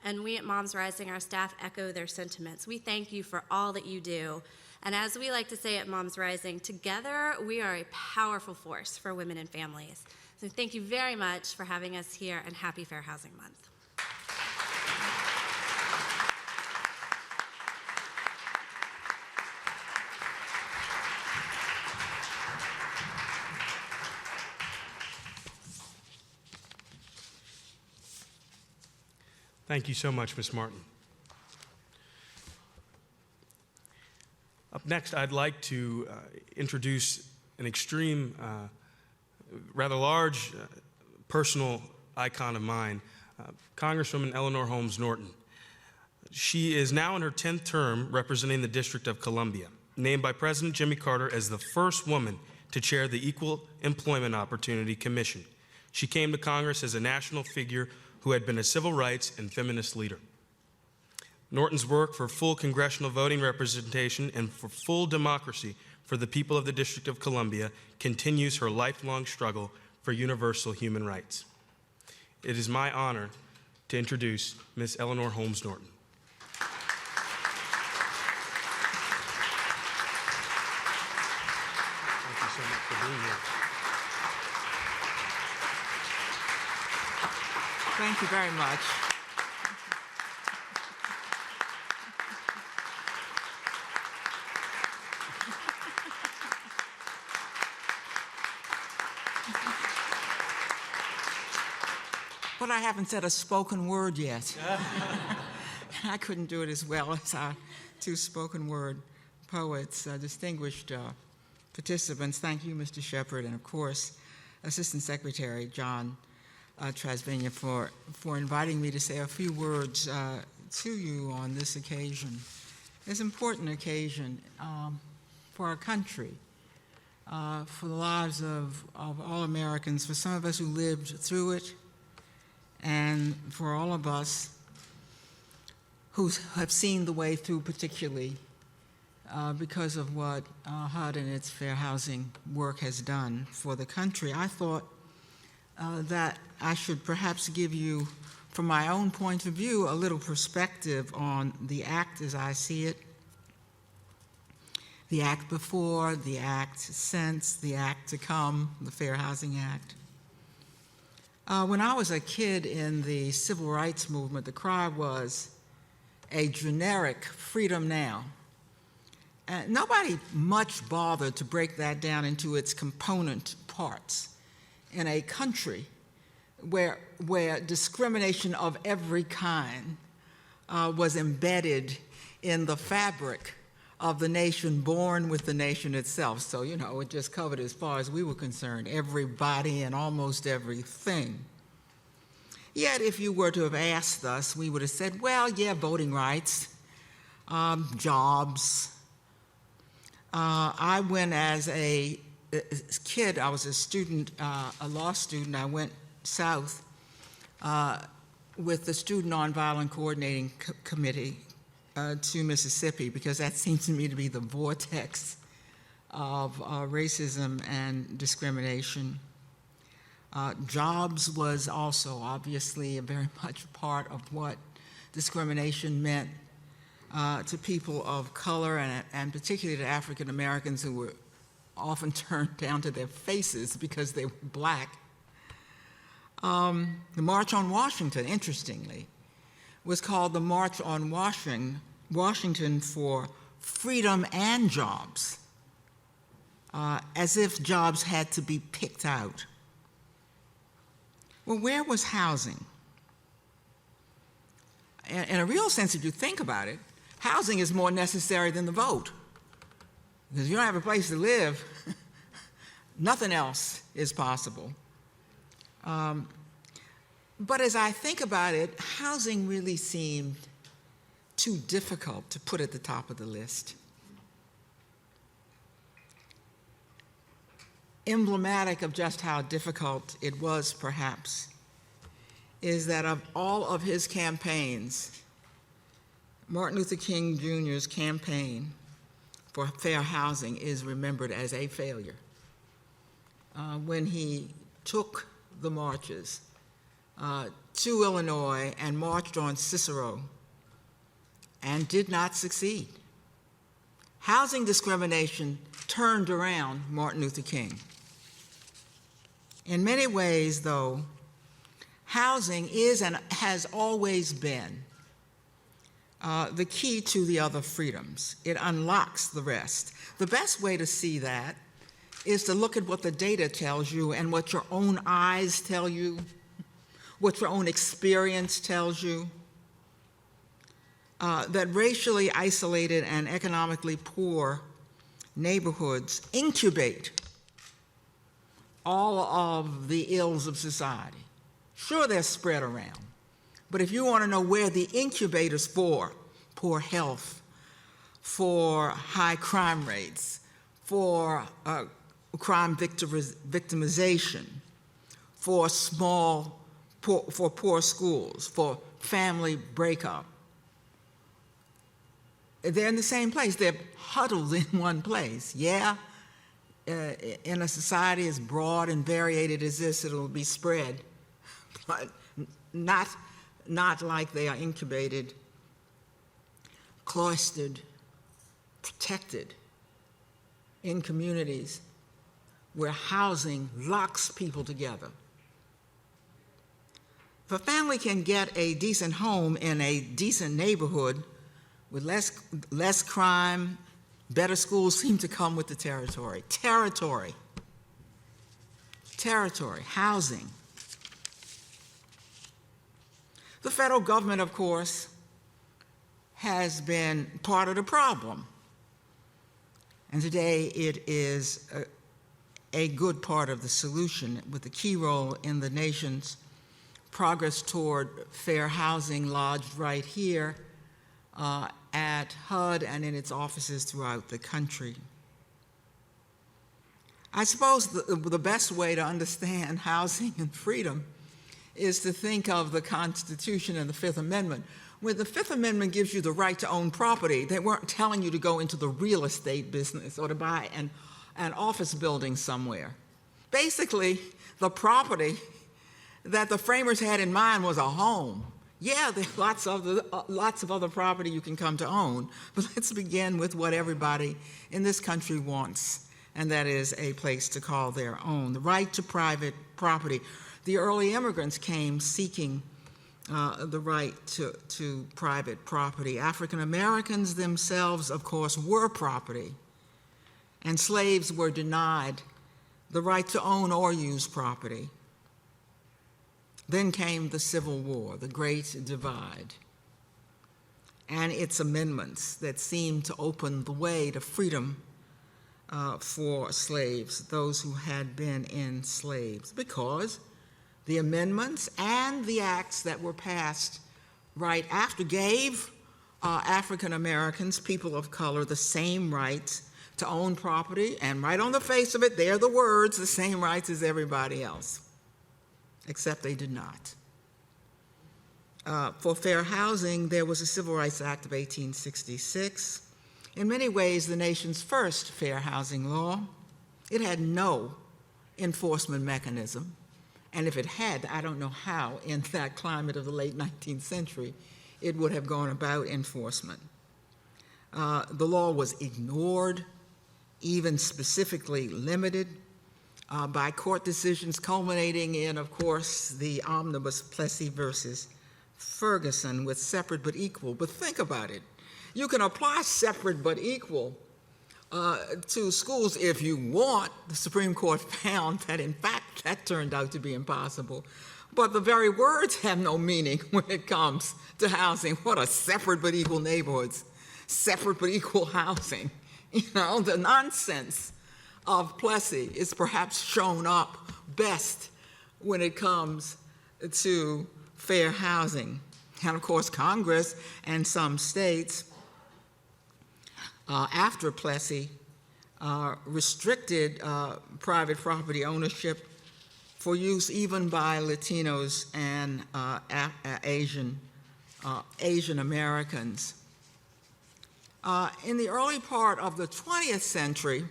And we at Moms Rising, our staff, echo their sentiments. We thank you for all that you do. And as we like to say at Moms Rising, together we are a powerful force for women and families. So thank you very much for having us here, and happy Fair Housing Month. Thank you so much, Ms. Martin. Up next, I'd like to introduce an extreme, rather large personal icon of mine, Congresswoman Eleanor Holmes Norton. She is now in her 10th term representing the District of Columbia, named by President Jimmy Carter as the first woman to chair the Equal Employment Opportunity Commission. She came to Congress as a national figure who had been a civil rights and feminist leader. Norton's work for full congressional voting representation and for full democracy for the people of the District of Columbia continues her lifelong struggle for universal human rights. It is my honor to introduce Ms. Eleanor Holmes Norton. Thank you so much for being here. Thank you very much. but I haven't said a spoken word yet. I couldn't do it as well as our two spoken word poets, distinguished participants. Thank you, Mr. Sheppard, and of course, Assistant Secretary John Trasviña for inviting me to say a few words to you on this occasion. This important occasion for our country, for the lives of all Americans, for some of us who lived through it, and for all of us who have seen the way through, particularly because of what HUD and its fair housing work has done for the country. I thought that I should perhaps give you, from my own point of view, a little perspective on the act as I see it, the act before, the act since, the act to come, the Fair Housing Act. When I was a kid in the civil rights movement, the cry was a generic freedom now. Nobody much bothered to break that down into its component parts in a country where discrimination of every kind was embedded in the fabric of the nation, born with the nation itself. So, you know, it just covered, as far as we were concerned, everybody and almost everything. Yet, if you were to have asked us, we would have said, well, yeah, voting rights, jobs. I went as a kid, I was a student, a law student. I went south with the Student Nonviolent Coordinating Committee to Mississippi, because that seems to me to be the vortex of racism and discrimination. Jobs was also obviously a very much part of what discrimination meant to people of color, and particularly to African Americans, who were often turned down to their faces because they were black. The March on Washington, interestingly, was called the March on Washington for Freedom and Jobs, as if jobs had to be picked out. Well, where was housing? In a real sense, if you think about it, housing is more necessary than the vote. Because if you don't have a place to live, nothing else is possible. But as I think about it, housing really seemed too difficult to put at the top of the list. Emblematic of just how difficult it was, perhaps, is that of all of his campaigns, Martin Luther King Jr.'s campaign for fair housing is remembered as a failure. When he took the marches to Illinois and marched on Cicero and did not succeed. Housing discrimination turned around Martin Luther King. In many ways, though, housing is and has always been the key to the other freedoms. It unlocks the rest. The best way to see that is to look at what the data tells you and what your own eyes tell you, what your own experience tells you, that racially isolated and economically poor neighborhoods incubate all of the ills of society. Sure, they're spread around, but if you want to know where the incubators for poor health, for high crime rates, for crime victimization, for poor schools, for family breakup, they're in the same place. They're huddled in one place. Yeah, in a society as broad and varied as this, it'll be spread, but not like they are incubated, cloistered, protected in communities where housing locks people together. If a family can get a decent home in a decent neighborhood with less crime, better schools seem to come with the territory. Territory, housing. The federal government, of course, has been part of the problem. And today it is a good part of the solution, with a key role in the nation's progress toward fair housing lodged right here at HUD and in its offices throughout the country. I suppose the best way to understand housing and freedom is to think of the Constitution and the Fifth Amendment. When the Fifth Amendment gives you the right to own property, they weren't telling you to go into the real estate business or to buy an office building somewhere. Basically, the property that the framers had in mind was a home. Yeah, there's lots of other property you can come to own, but let's begin with what everybody in this country wants, and that is a place to call their own, the right to private property. The early immigrants came seeking the right to private property. African Americans themselves, of course, were property, and slaves were denied the right to own or use property. Then came the Civil War, the Great Divide, and its amendments that seemed to open the way to freedom for slaves, those who had been enslaved, because the amendments and the acts that were passed right after gave African Americans, people of color, the same rights to own property, and right on the face of it, there are the words, the same rights as everybody else, except they did not. For fair housing, there was a Civil Rights Act of 1866, in many ways the nation's first fair housing law. It had no enforcement mechanism, and if it had, I don't know how, in that climate of the late 19th century, it would have gone about enforcement. The law was ignored, even specifically limited by court decisions culminating in, of course, the omnibus Plessy versus Ferguson with separate but equal. But think about it. You can apply separate but equal to schools if you want. The Supreme Court found that, in fact, that turned out to be impossible. But the very words have no meaning when it comes to housing. What are separate but equal neighborhoods? Separate but equal housing. You know, the nonsense of Plessy is perhaps shown up best when it comes to fair housing. And of course, Congress and some states, after Plessy, restricted private property ownership for use even by Latinos and Asian Americans. In the early part of the 20th century,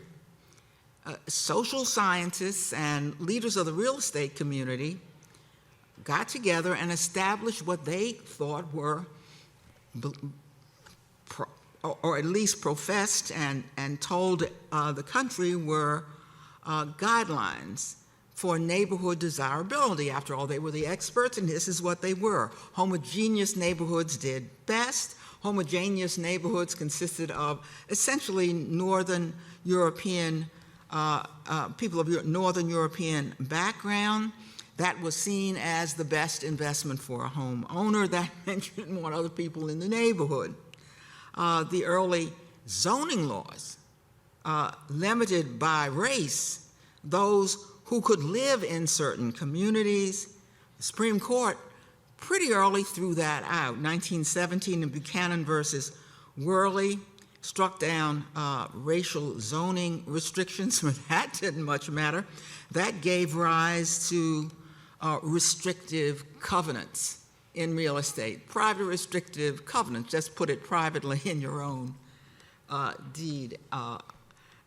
social scientists and leaders of the real estate community got together and established what they thought were, or at least professed and told the country were guidelines for neighborhood desirability. After all, they were the experts, and this is what they were. Homogeneous neighborhoods did best. Homogeneous neighborhoods consisted of essentially Northern European people of Northern European background. That was seen as the best investment for a homeowner. That meant you didn't want other people in the neighborhood. The early zoning laws limited by race those who could live in certain communities. The Supreme Court pretty early threw that out. 1917 in Buchanan versus Worley struck down racial zoning restrictions, but that didn't much matter. That gave rise to restrictive covenants in real estate. Private restrictive covenants, just put it privately in your own deed,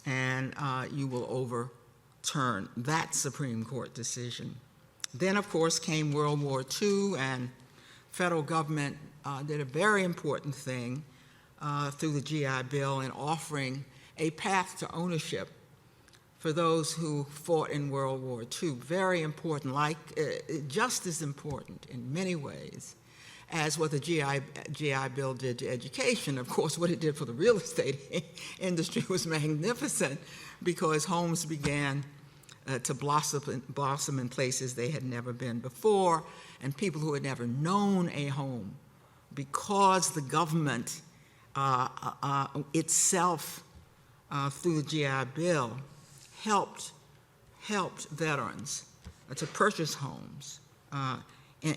and you will overturn that Supreme Court decision. Then, of course, came World War II, and federal government did a very important thing through the GI Bill in offering a path to ownership for those who fought in World War II. Very important, just as important in many ways as what the GI Bill did to education. Of course, what it did for the real estate industry was magnificent, because homes began to blossom in places they had never been before, and people who had never known a home, because the government itself, through the GI Bill, helped veterans to purchase homes, and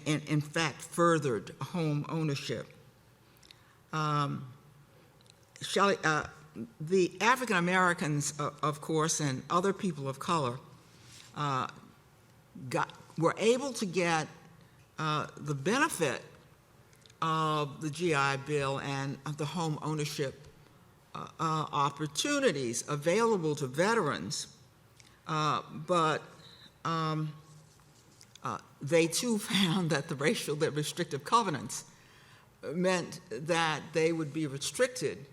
in fact furthered home ownership. The African Americans, of course, and other people of color were able to get the benefit of the GI Bill and of the home ownership opportunities available to veterans, but they too found that the restrictive covenants meant that they would be restricted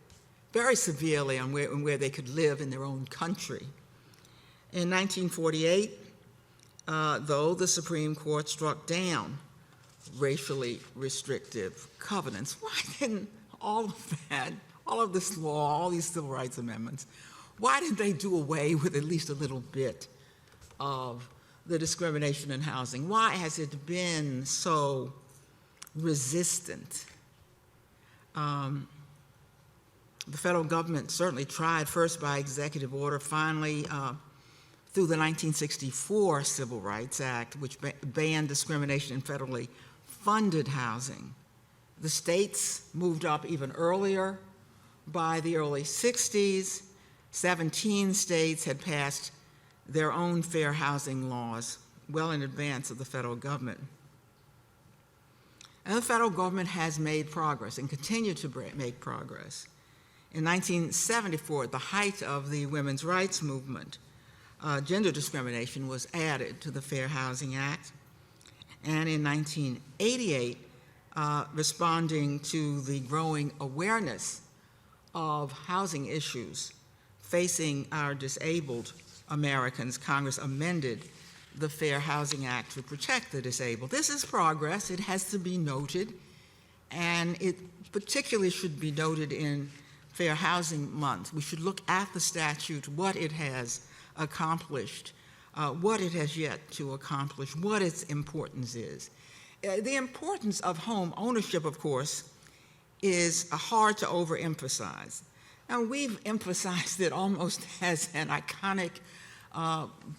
very severely on where they could live in their own country. In 1948, though, the Supreme Court struck down racially restrictive covenants. Why didn't all of that, all of this law, all these civil rights amendments, why didn't they do away with at least a little bit of the discrimination in housing? Why has it been so resistant? The federal government certainly tried, first by executive order, finally through the 1964 Civil Rights Act, which banned discrimination in federally funded housing. The states moved up even earlier. By the early 60s, 17 states had passed their own fair housing laws well in advance of the federal government. And the federal government has made progress and continued to make progress. In 1974, at the height of the women's rights movement, gender discrimination was added to the Fair Housing Act. And in 1988, responding to the growing awareness of housing issues facing our disabled Americans, Congress amended the Fair Housing Act to protect the disabled. This is progress. It has to be noted, and it particularly should be noted in Fair Housing Month. We should look at the statute, what it has accomplished, what it has yet to accomplish, what its importance is. The importance of home ownership, of course, is hard to overemphasize. And we've emphasized it almost as an iconic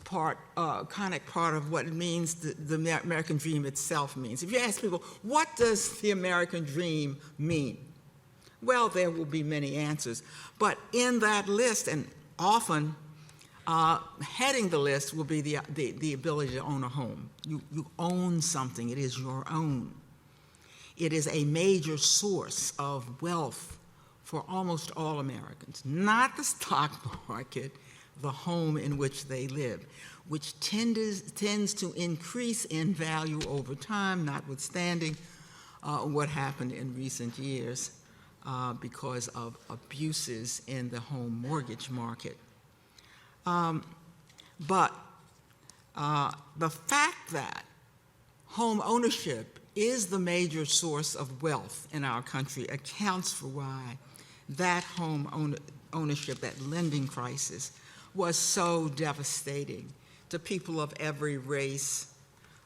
part of what it means, the American dream itself means. If you ask people, what does the American dream mean? Well, there will be many answers. But in that list, and often heading the list, will be the ability to own a home. You own something. It is your own. It is a major source of wealth for almost all Americans. Not the stock market, the home in which they live, which tends to increase in value over time, notwithstanding what happened in recent years because of abuses in the home mortgage market. But the fact that home ownership is the major source of wealth in our country accounts for why that home ownership, that lending crisis, was so devastating to people of every race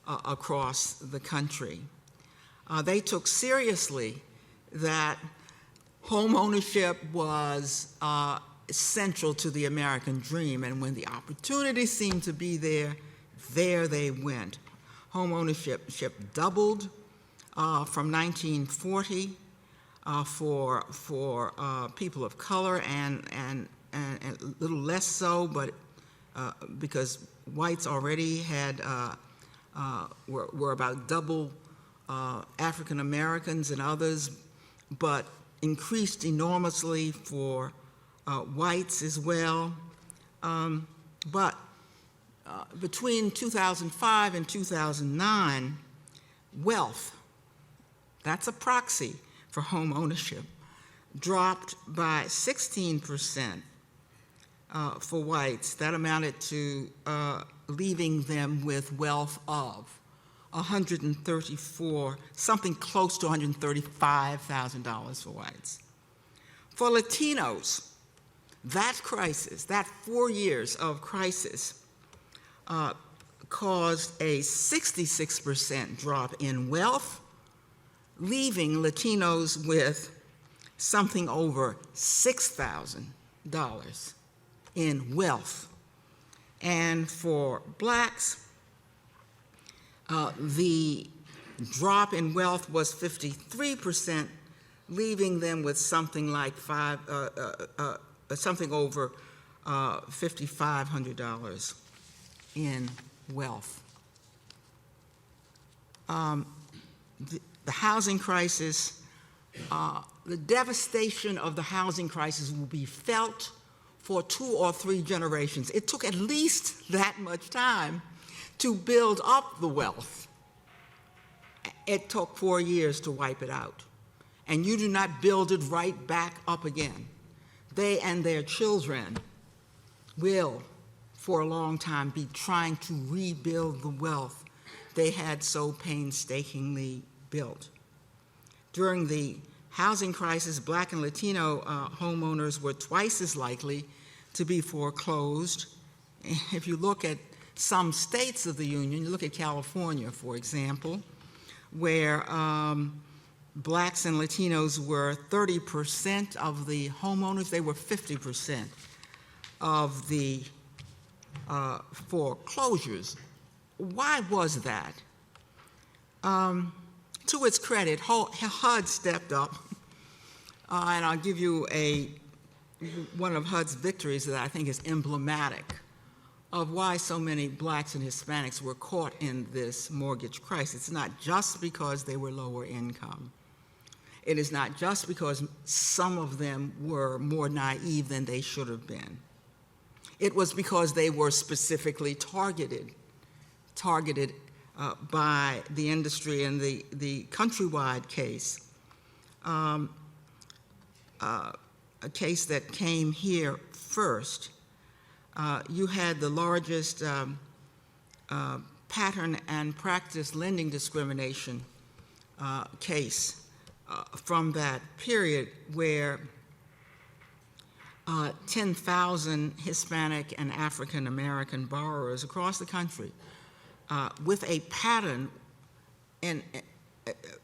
across the country. They took seriously that home ownership was central to the American dream, and when the opportunity seemed to be there, there they went. Home ownership doubled from 1940 for people of color, and a little less so, but because whites already had were about double African Americans and others, but increased enormously for whites as well. But between 2005 and 2009, wealth, that's a proxy for home ownership, dropped by 16% for whites. That amounted to leaving them with wealth of something close to $135,000 for whites. For Latinos, that crisis, that 4 years of crisis, caused a 66% drop in wealth, leaving Latinos with something over $6,000 in wealth. And for blacks, the drop in wealth was 53%, leaving them with something like something over $5,500 in wealth. The housing crisis, the devastation of the housing crisis will be felt for 2 or 3 generations. It took at least that much time to build up the wealth. It took 4 years to wipe it out. And you do not build it right back up again. They and their children will, for a long time, be trying to rebuild the wealth they had so painstakingly built. During the housing crisis, Black and Latino homeowners were twice as likely to be foreclosed. If you look at some states of the Union, you look at California, for example, where Blacks and Latinos were 30% of the homeowners, they were 50% of the foreclosures. Why was that? To its credit, HUD stepped up, and I'll give you one of HUD's victories that I think is emblematic of why so many blacks and Hispanics were caught in this mortgage crisis. It's not just because they were lower income. It is not just because some of them were more naive than they should have been. It was because they were specifically targeted by the industry. In the Countrywide case, a case that came here first, you had the largest pattern and practice lending discrimination case from that period, where 10,000 Hispanic and African American borrowers across the country, with a pattern, and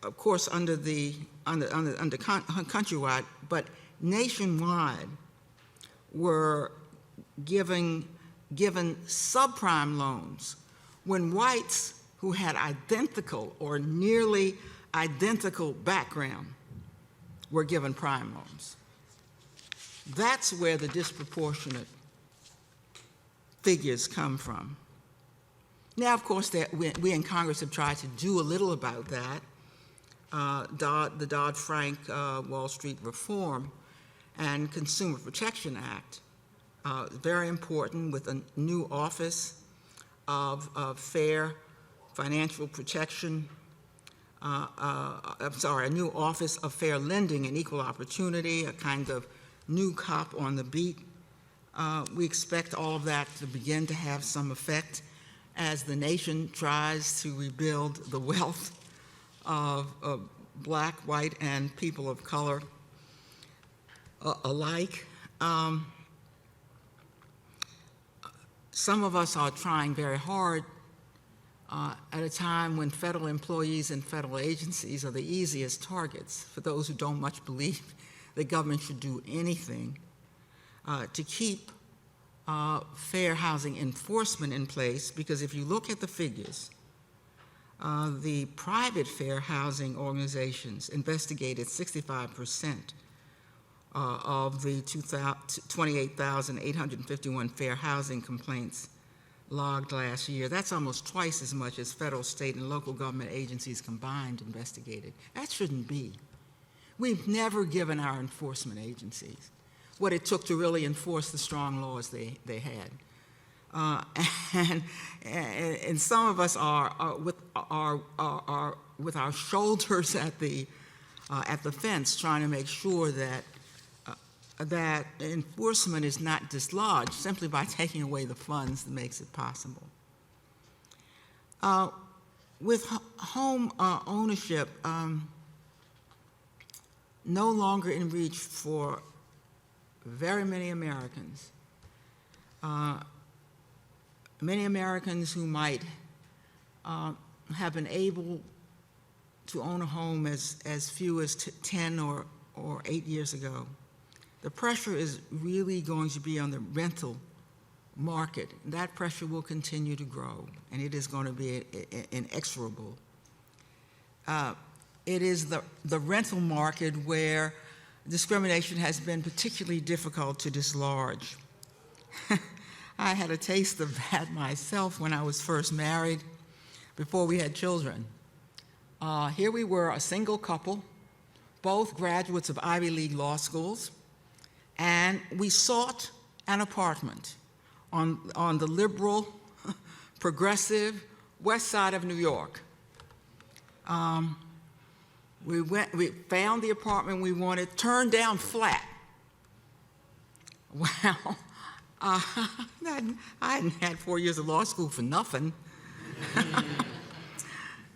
of course under Countrywide, but nationwide, were given subprime loans when whites who had identical or nearly identical background were given prime loans. That's where the disproportionate figures come from. Now, of course, we in Congress have tried to do a little about that. The Dodd-Frank Wall Street Reform and Consumer Protection Act, very important, with a new office of fair financial protection, a new office of fair lending and equal opportunity, a kind of new cop on the beat. We expect all of that to begin to have some effect as the nation tries to rebuild the wealth of Black, white, and people of color alike. Some of us are trying very hard at a time when federal employees and federal agencies are the easiest targets for those who don't much believe the government should do anything to keep fair housing enforcement in place, because if you look at the figures, the private fair housing organizations investigated 65% of the 28,851 fair housing complaints logged last year. That's almost twice as much as federal, state, and local government agencies combined investigated. That shouldn't be. We've never given our enforcement agencies what it took to really enforce the strong laws they had. And some of us are with our shoulders at the fence, trying to make sure that that enforcement is not dislodged simply by taking away the funds that makes it possible. With home ownership no longer in reach for very many Americans, many Americans who might have been able to own a home as few as 10 or 8 years ago. The pressure is really going to be on the rental market. That pressure will continue to grow, and it is going to be inexorable. It is the rental market where discrimination has been particularly difficult to dislodge. I had a taste of that myself when I was first married, before we had children. Here we were, a single couple, both graduates of Ivy League law schools, and we sought an apartment on the liberal, progressive west side of New York. We found the apartment we wanted, turned down flat. Well, I hadn't had 4 years of law school for nothing.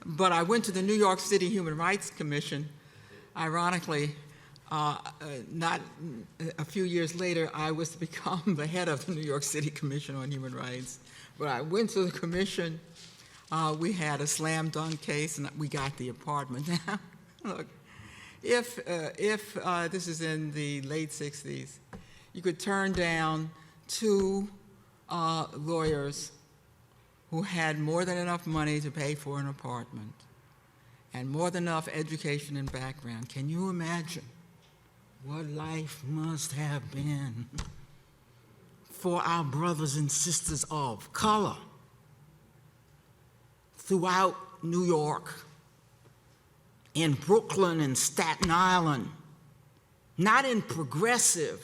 But I went to the New York City Human Rights Commission. Ironically, not a few years later, I was to become the head of the New York City Commission on Human Rights. But I went to the commission. We had a slam dunk case, and we got the apartment. Look, if this is in the late 60s, you could turn down 2 lawyers who had more than enough money to pay for an apartment and more than enough education and background. Can you imagine what life must have been for our brothers and sisters of color throughout New York, in Brooklyn and Staten Island, not in progressive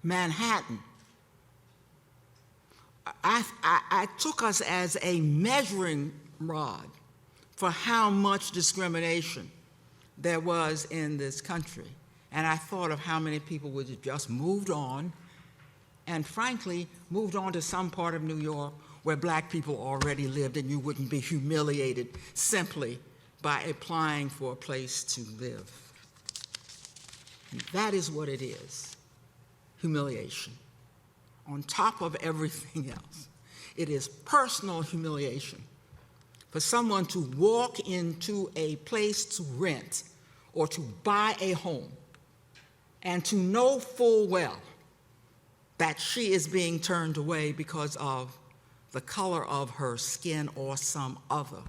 Manhattan? I took us as a measuring rod for how much discrimination there was in this country. And I thought of how many people would have just moved on, and frankly, moved on to some part of New York where black people already lived, and you wouldn't be humiliated simply by applying for a place to live. And that is what it is, humiliation. On top of everything else, it is personal humiliation for someone to walk into a place to rent or to buy a home and to know full well that she is being turned away because of the color of her skin or some other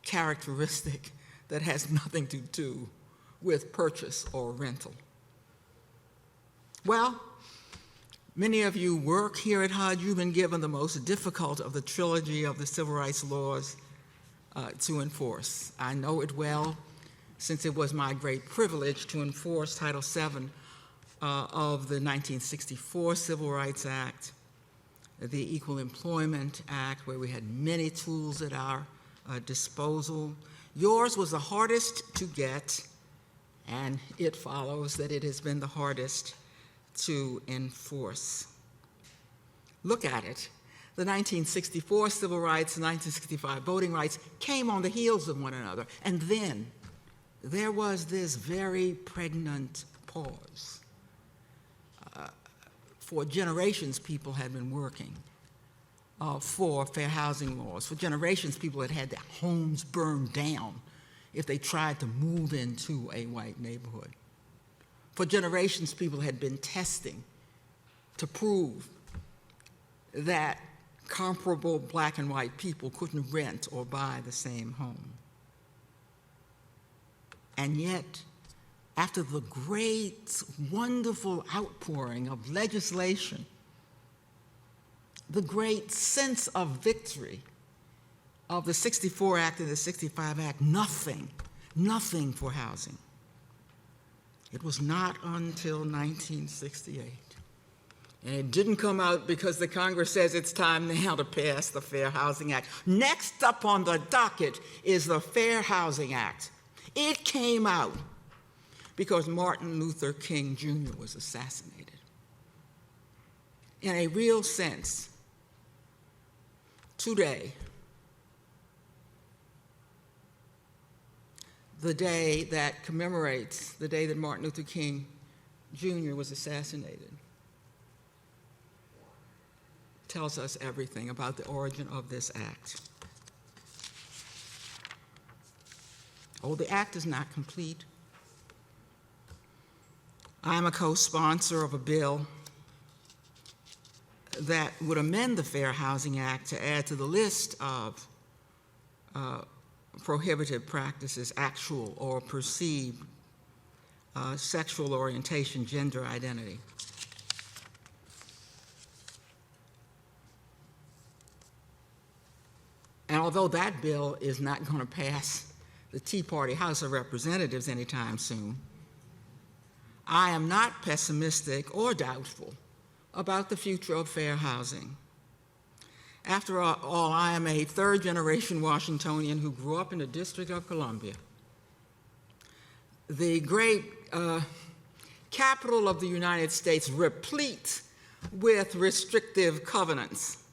characteristic that has nothing to do with purchase or rental. Well, many of you work here at HUD. You've been given the most difficult of the trilogy of the civil rights laws to enforce. I know it well, since it was my great privilege to enforce Title VII of the 1964 Civil Rights Act, the Equal Employment Act, where we had many tools at our disposal. Yours was the hardest to get, and it follows that it has been the hardest to enforce. Look at it. The 1964 civil rights and 1965 voting rights came on the heels of one another. And then there was this very pregnant pause. For generations, people had been working for fair housing laws. For generations, people had had their homes burned down if they tried to move into a white neighborhood. For generations, people had been testing to prove that comparable black and white people couldn't rent or buy the same home. And yet, after the great, wonderful outpouring of legislation, the great sense of victory of the 64 Act and the 65 Act, nothing for housing. It was not until 1968. And it didn't come out because the Congress says it's time now to pass the Fair Housing Act. Next up on the docket is the Fair Housing Act. It came out because Martin Luther King Jr. was assassinated. In a real sense, today, the day that commemorates the day that Martin Luther King Jr. was assassinated, tells us everything about the origin of this act. Oh, the act is not complete. I'm a co-sponsor of a bill that would amend the Fair Housing Act to add to the list of prohibited practices, actual or perceived sexual orientation, gender identity. And although that bill is not going to pass the Tea Party House of Representatives anytime soon, I am not pessimistic or doubtful about the future of fair housing. After all, I am a third-generation Washingtonian who grew up in the District of Columbia, the great capital of the United States, replete with restrictive covenants,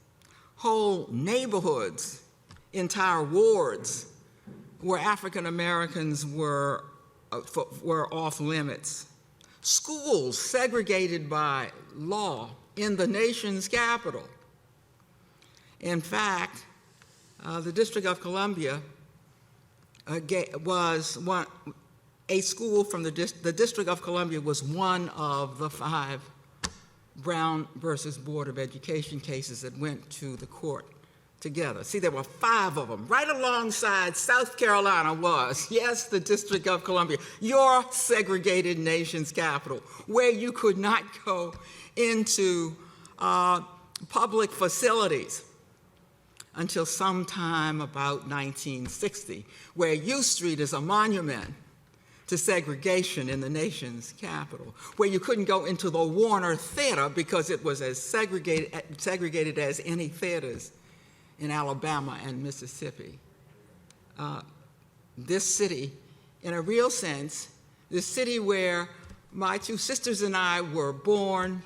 whole neighborhoods, entire wards where African Americans were off limits, schools segregated by law in the nation's capital. In fact, the District of Columbia was a school from the District of Columbia was one of the 5 Brown versus Board of Education cases that went to the court together. See, there were 5 of them, right alongside South Carolina was, yes, the District of Columbia, your segregated nation's capital, where you could not go into public facilities until sometime about 1960, where U Street is a monument to segregation in the nation's capital, where you couldn't go into the Warner Theater because it was as segregated as any theaters in Alabama and Mississippi. This city, in a real sense, this city where my 2 sisters and I were born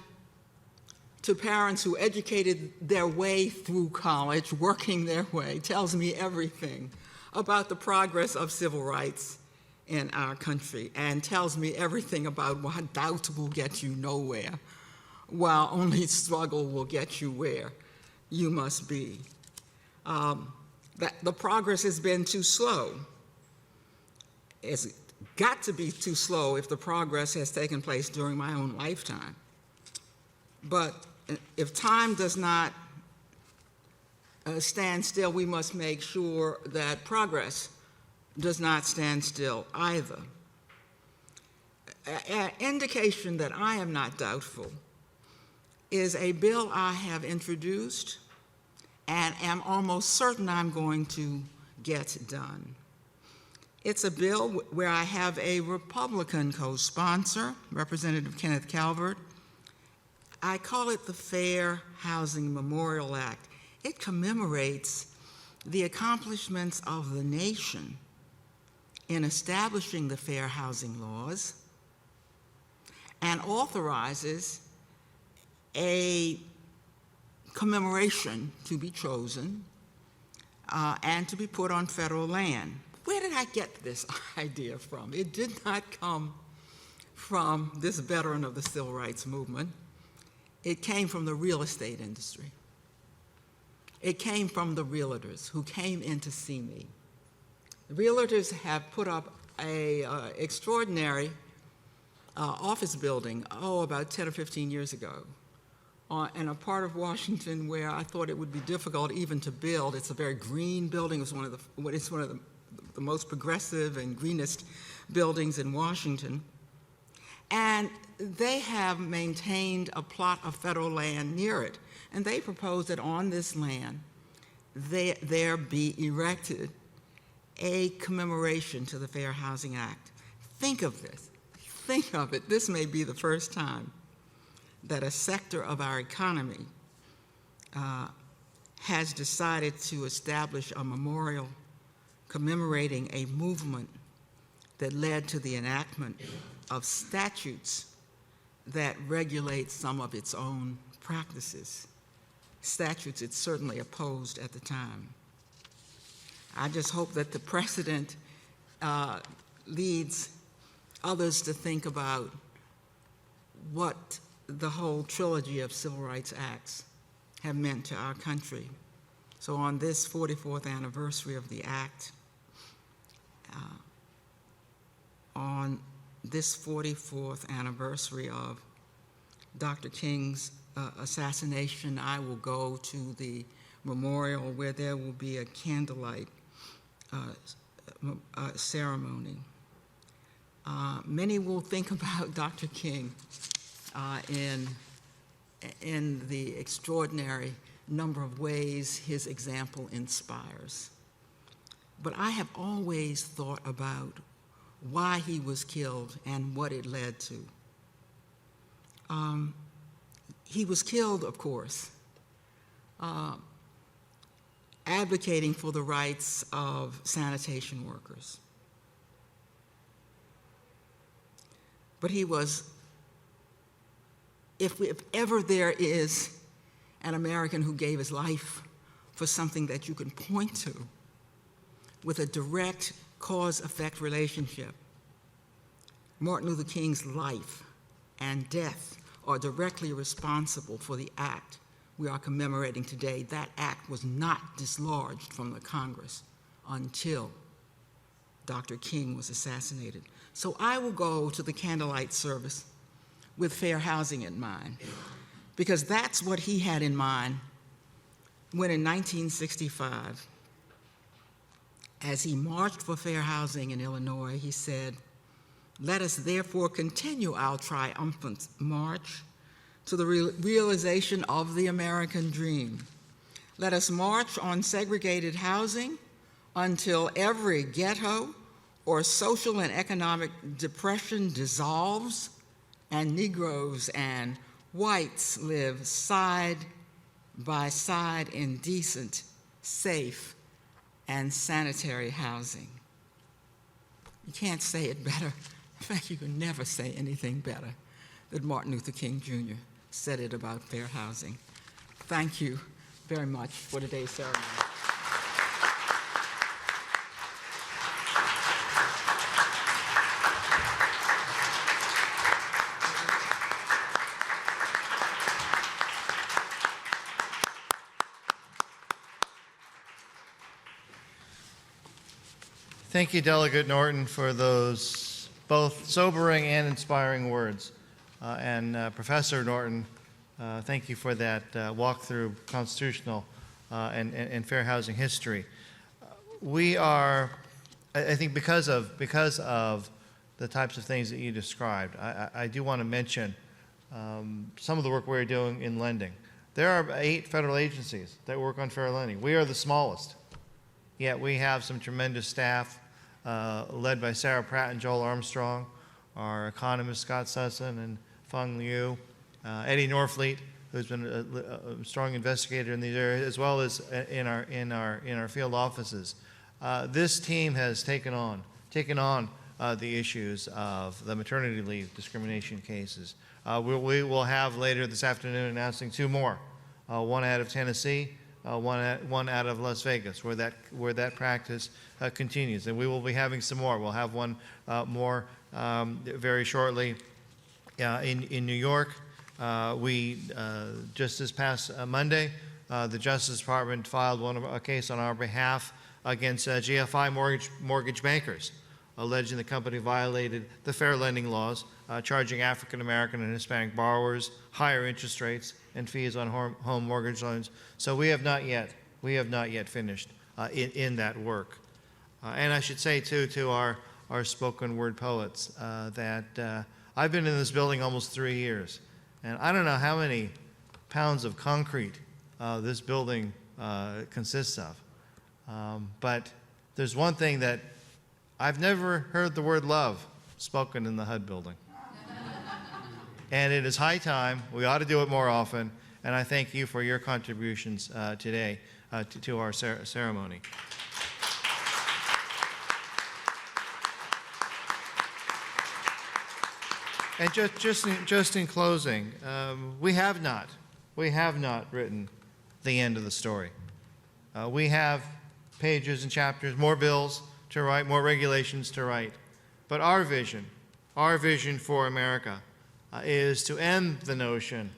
to parents who educated their way through college, working their way, tells me everything about the progress of civil rights in our country and tells me everything about why doubt will get you nowhere, while only struggle will get you where you must be. That the progress has been too slow. It's got to be too slow if the progress has taken place during my own lifetime. But if time does not stand still, we must make sure that progress does not stand still either. An indication that I am not doubtful is a bill I have introduced and am almost certain I'm going to get done. It's a bill where I have a Republican co-sponsor, Representative Kenneth Calvert. I call it the Fair Housing Memorial Act. It commemorates the accomplishments of the nation in establishing the fair housing laws and authorizes a commemoration to be chosen and to be put on federal land. Where did I get this idea from? It did not come from this veteran of the civil rights movement. It came from the real estate industry. It came from the realtors who came in to see me. The realtors have put up a extraordinary office building, about 10 or 15 years ago, in a part of Washington where I thought it would be difficult even to build. It's a very green building. It's one of the most progressive and greenest buildings in Washington. And they have maintained a plot of federal land near it. And they propose that on this land, there be erected a commemoration to the Fair Housing Act. Think of this. Think of it. This may be the first time that a sector of our economy has decided to establish a memorial commemorating a movement that led to the enactment of statutes that regulate some of its own practices, statutes it certainly opposed at the time. I just hope that the precedent leads others to think about what the whole trilogy of civil rights acts have meant to our country. So on this 44th anniversary of the Act, on this 44th anniversary of Dr. King's assassination, I will go to the memorial where there will be a candlelight ceremony. Many will think about Dr. King in the extraordinary number of ways his example inspires. But I have always thought about why he was killed and what it led to. He was killed, of course, advocating for the rights of sanitation workers. But he was, if ever there is an American who gave his life for something that you can point to with a direct cause-effect relationship, Martin Luther King's life and death are directly responsible for the act we are commemorating today. That act was not dislodged from the Congress until Dr. King was assassinated. So I will go to the candlelight service with fair housing in mind, because that's what he had in mind when in 1965, as he marched for fair housing in Illinois, he said, "Let us therefore continue our triumphant march to the realization of the American dream. Let us march on segregated housing until every ghetto or social and economic depression dissolves and Negroes and whites live side by side in decent, safe, and sanitary housing." You can't say it better. In fact, you can never say anything better than Martin Luther King Jr. said it about fair housing. Thank you very much for today's ceremony. Thank you, Delegate Norton, for those both sobering and inspiring words. Professor Norton, thank you for that walk through constitutional and fair housing history. We are, I think, because of the types of things that you described, I do want to mention some of the work we're doing in lending. There are 8 federal agencies that work on fair lending. We are the smallest, yet we have some tremendous staff led by Sarah Pratt and Joel Armstrong, our economist Scott Sussin and Feng Liu, Eddie Norfleet, who's been a strong investigator in these areas, as well as in our field offices. This team has taken on the issues of the maternity leave discrimination cases. We will have later this afternoon announcing 2 more, one out of Tennessee, one out of Las Vegas, where that practice continues, and we will be having some more. We'll have one more very shortly in New York. We just this past Monday, the Justice Department filed a case on our behalf against GFI mortgage bankers, alleging the company violated the fair lending laws, charging African American and Hispanic borrowers higher interest rates and fees on home mortgage loans. So we have not yet finished in that work. And I should say too to our spoken word poets that I've been in this building almost 3 years, and I don't know how many pounds of concrete this building consists of. But there's one thing that I've never heard the word love spoken in the HUD building. And it is high time. We ought to do it more often. And I thank you for your contributions today to our ceremony. And just in closing, we have not written the end of the story. We have pages and chapters, more bills to write, more regulations to write. But our vision for America is to end the notion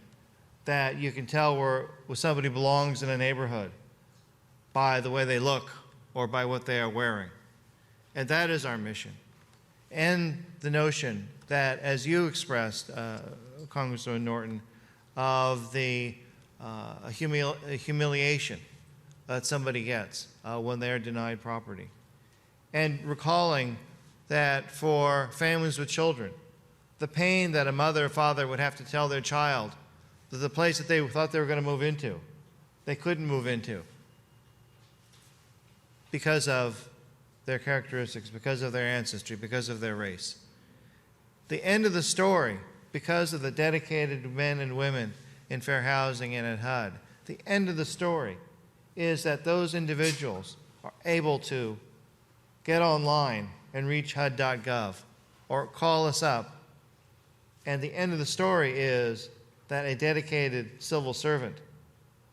that you can tell where somebody belongs in a neighborhood by the way they look or by what they are wearing. And that is our mission. And the notion that, as you expressed, Congressman Norton, of the humiliation that somebody gets when they are denied property. And recalling that for families with children, the pain that a mother or father would have to tell their child that the place that they thought they were going to move into, they couldn't move into because of their characteristics, because of their ancestry, because of their race. The end of the story, because of the dedicated men and women in fair housing and at HUD, the end of the story is that those individuals are able to get online and reach HUD.gov or call us up. And the end of the story is that a dedicated civil servant,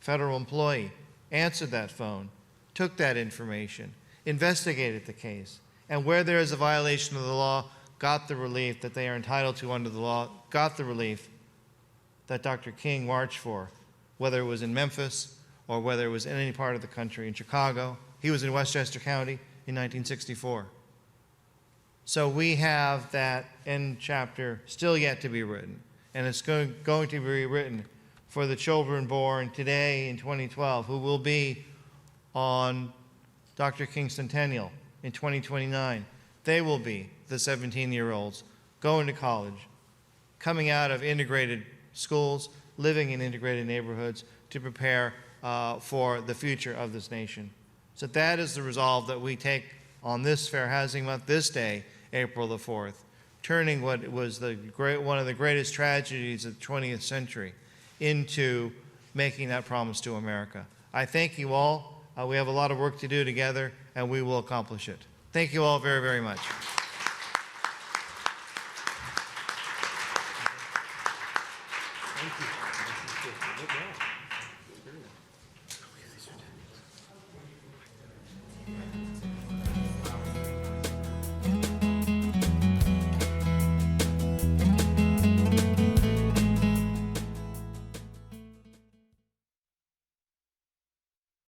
federal employee, answered that phone, took that information, investigated the case, and where there is a violation of the law, got the relief that they are entitled to under the law, got the relief that Dr. King marched for, whether it was in Memphis or whether it was in any part of the country, in Chicago. He was in Westchester County in 1964. So we have that end chapter still yet to be written, and it's going to be written for the children born today in 2012 who will be on Dr. King's centennial in 2029. They will be the 17-year-olds going to college, coming out of integrated schools, living in integrated neighborhoods to prepare for the future of this nation. So that is the resolve that we take on this Fair Housing Month, this day, April the 4th, turning what was one of the greatest tragedies of the 20th century into making that promise to America. I thank you all. We have a lot of work to do together, and we will accomplish it. Thank you all very, very much. Thank you.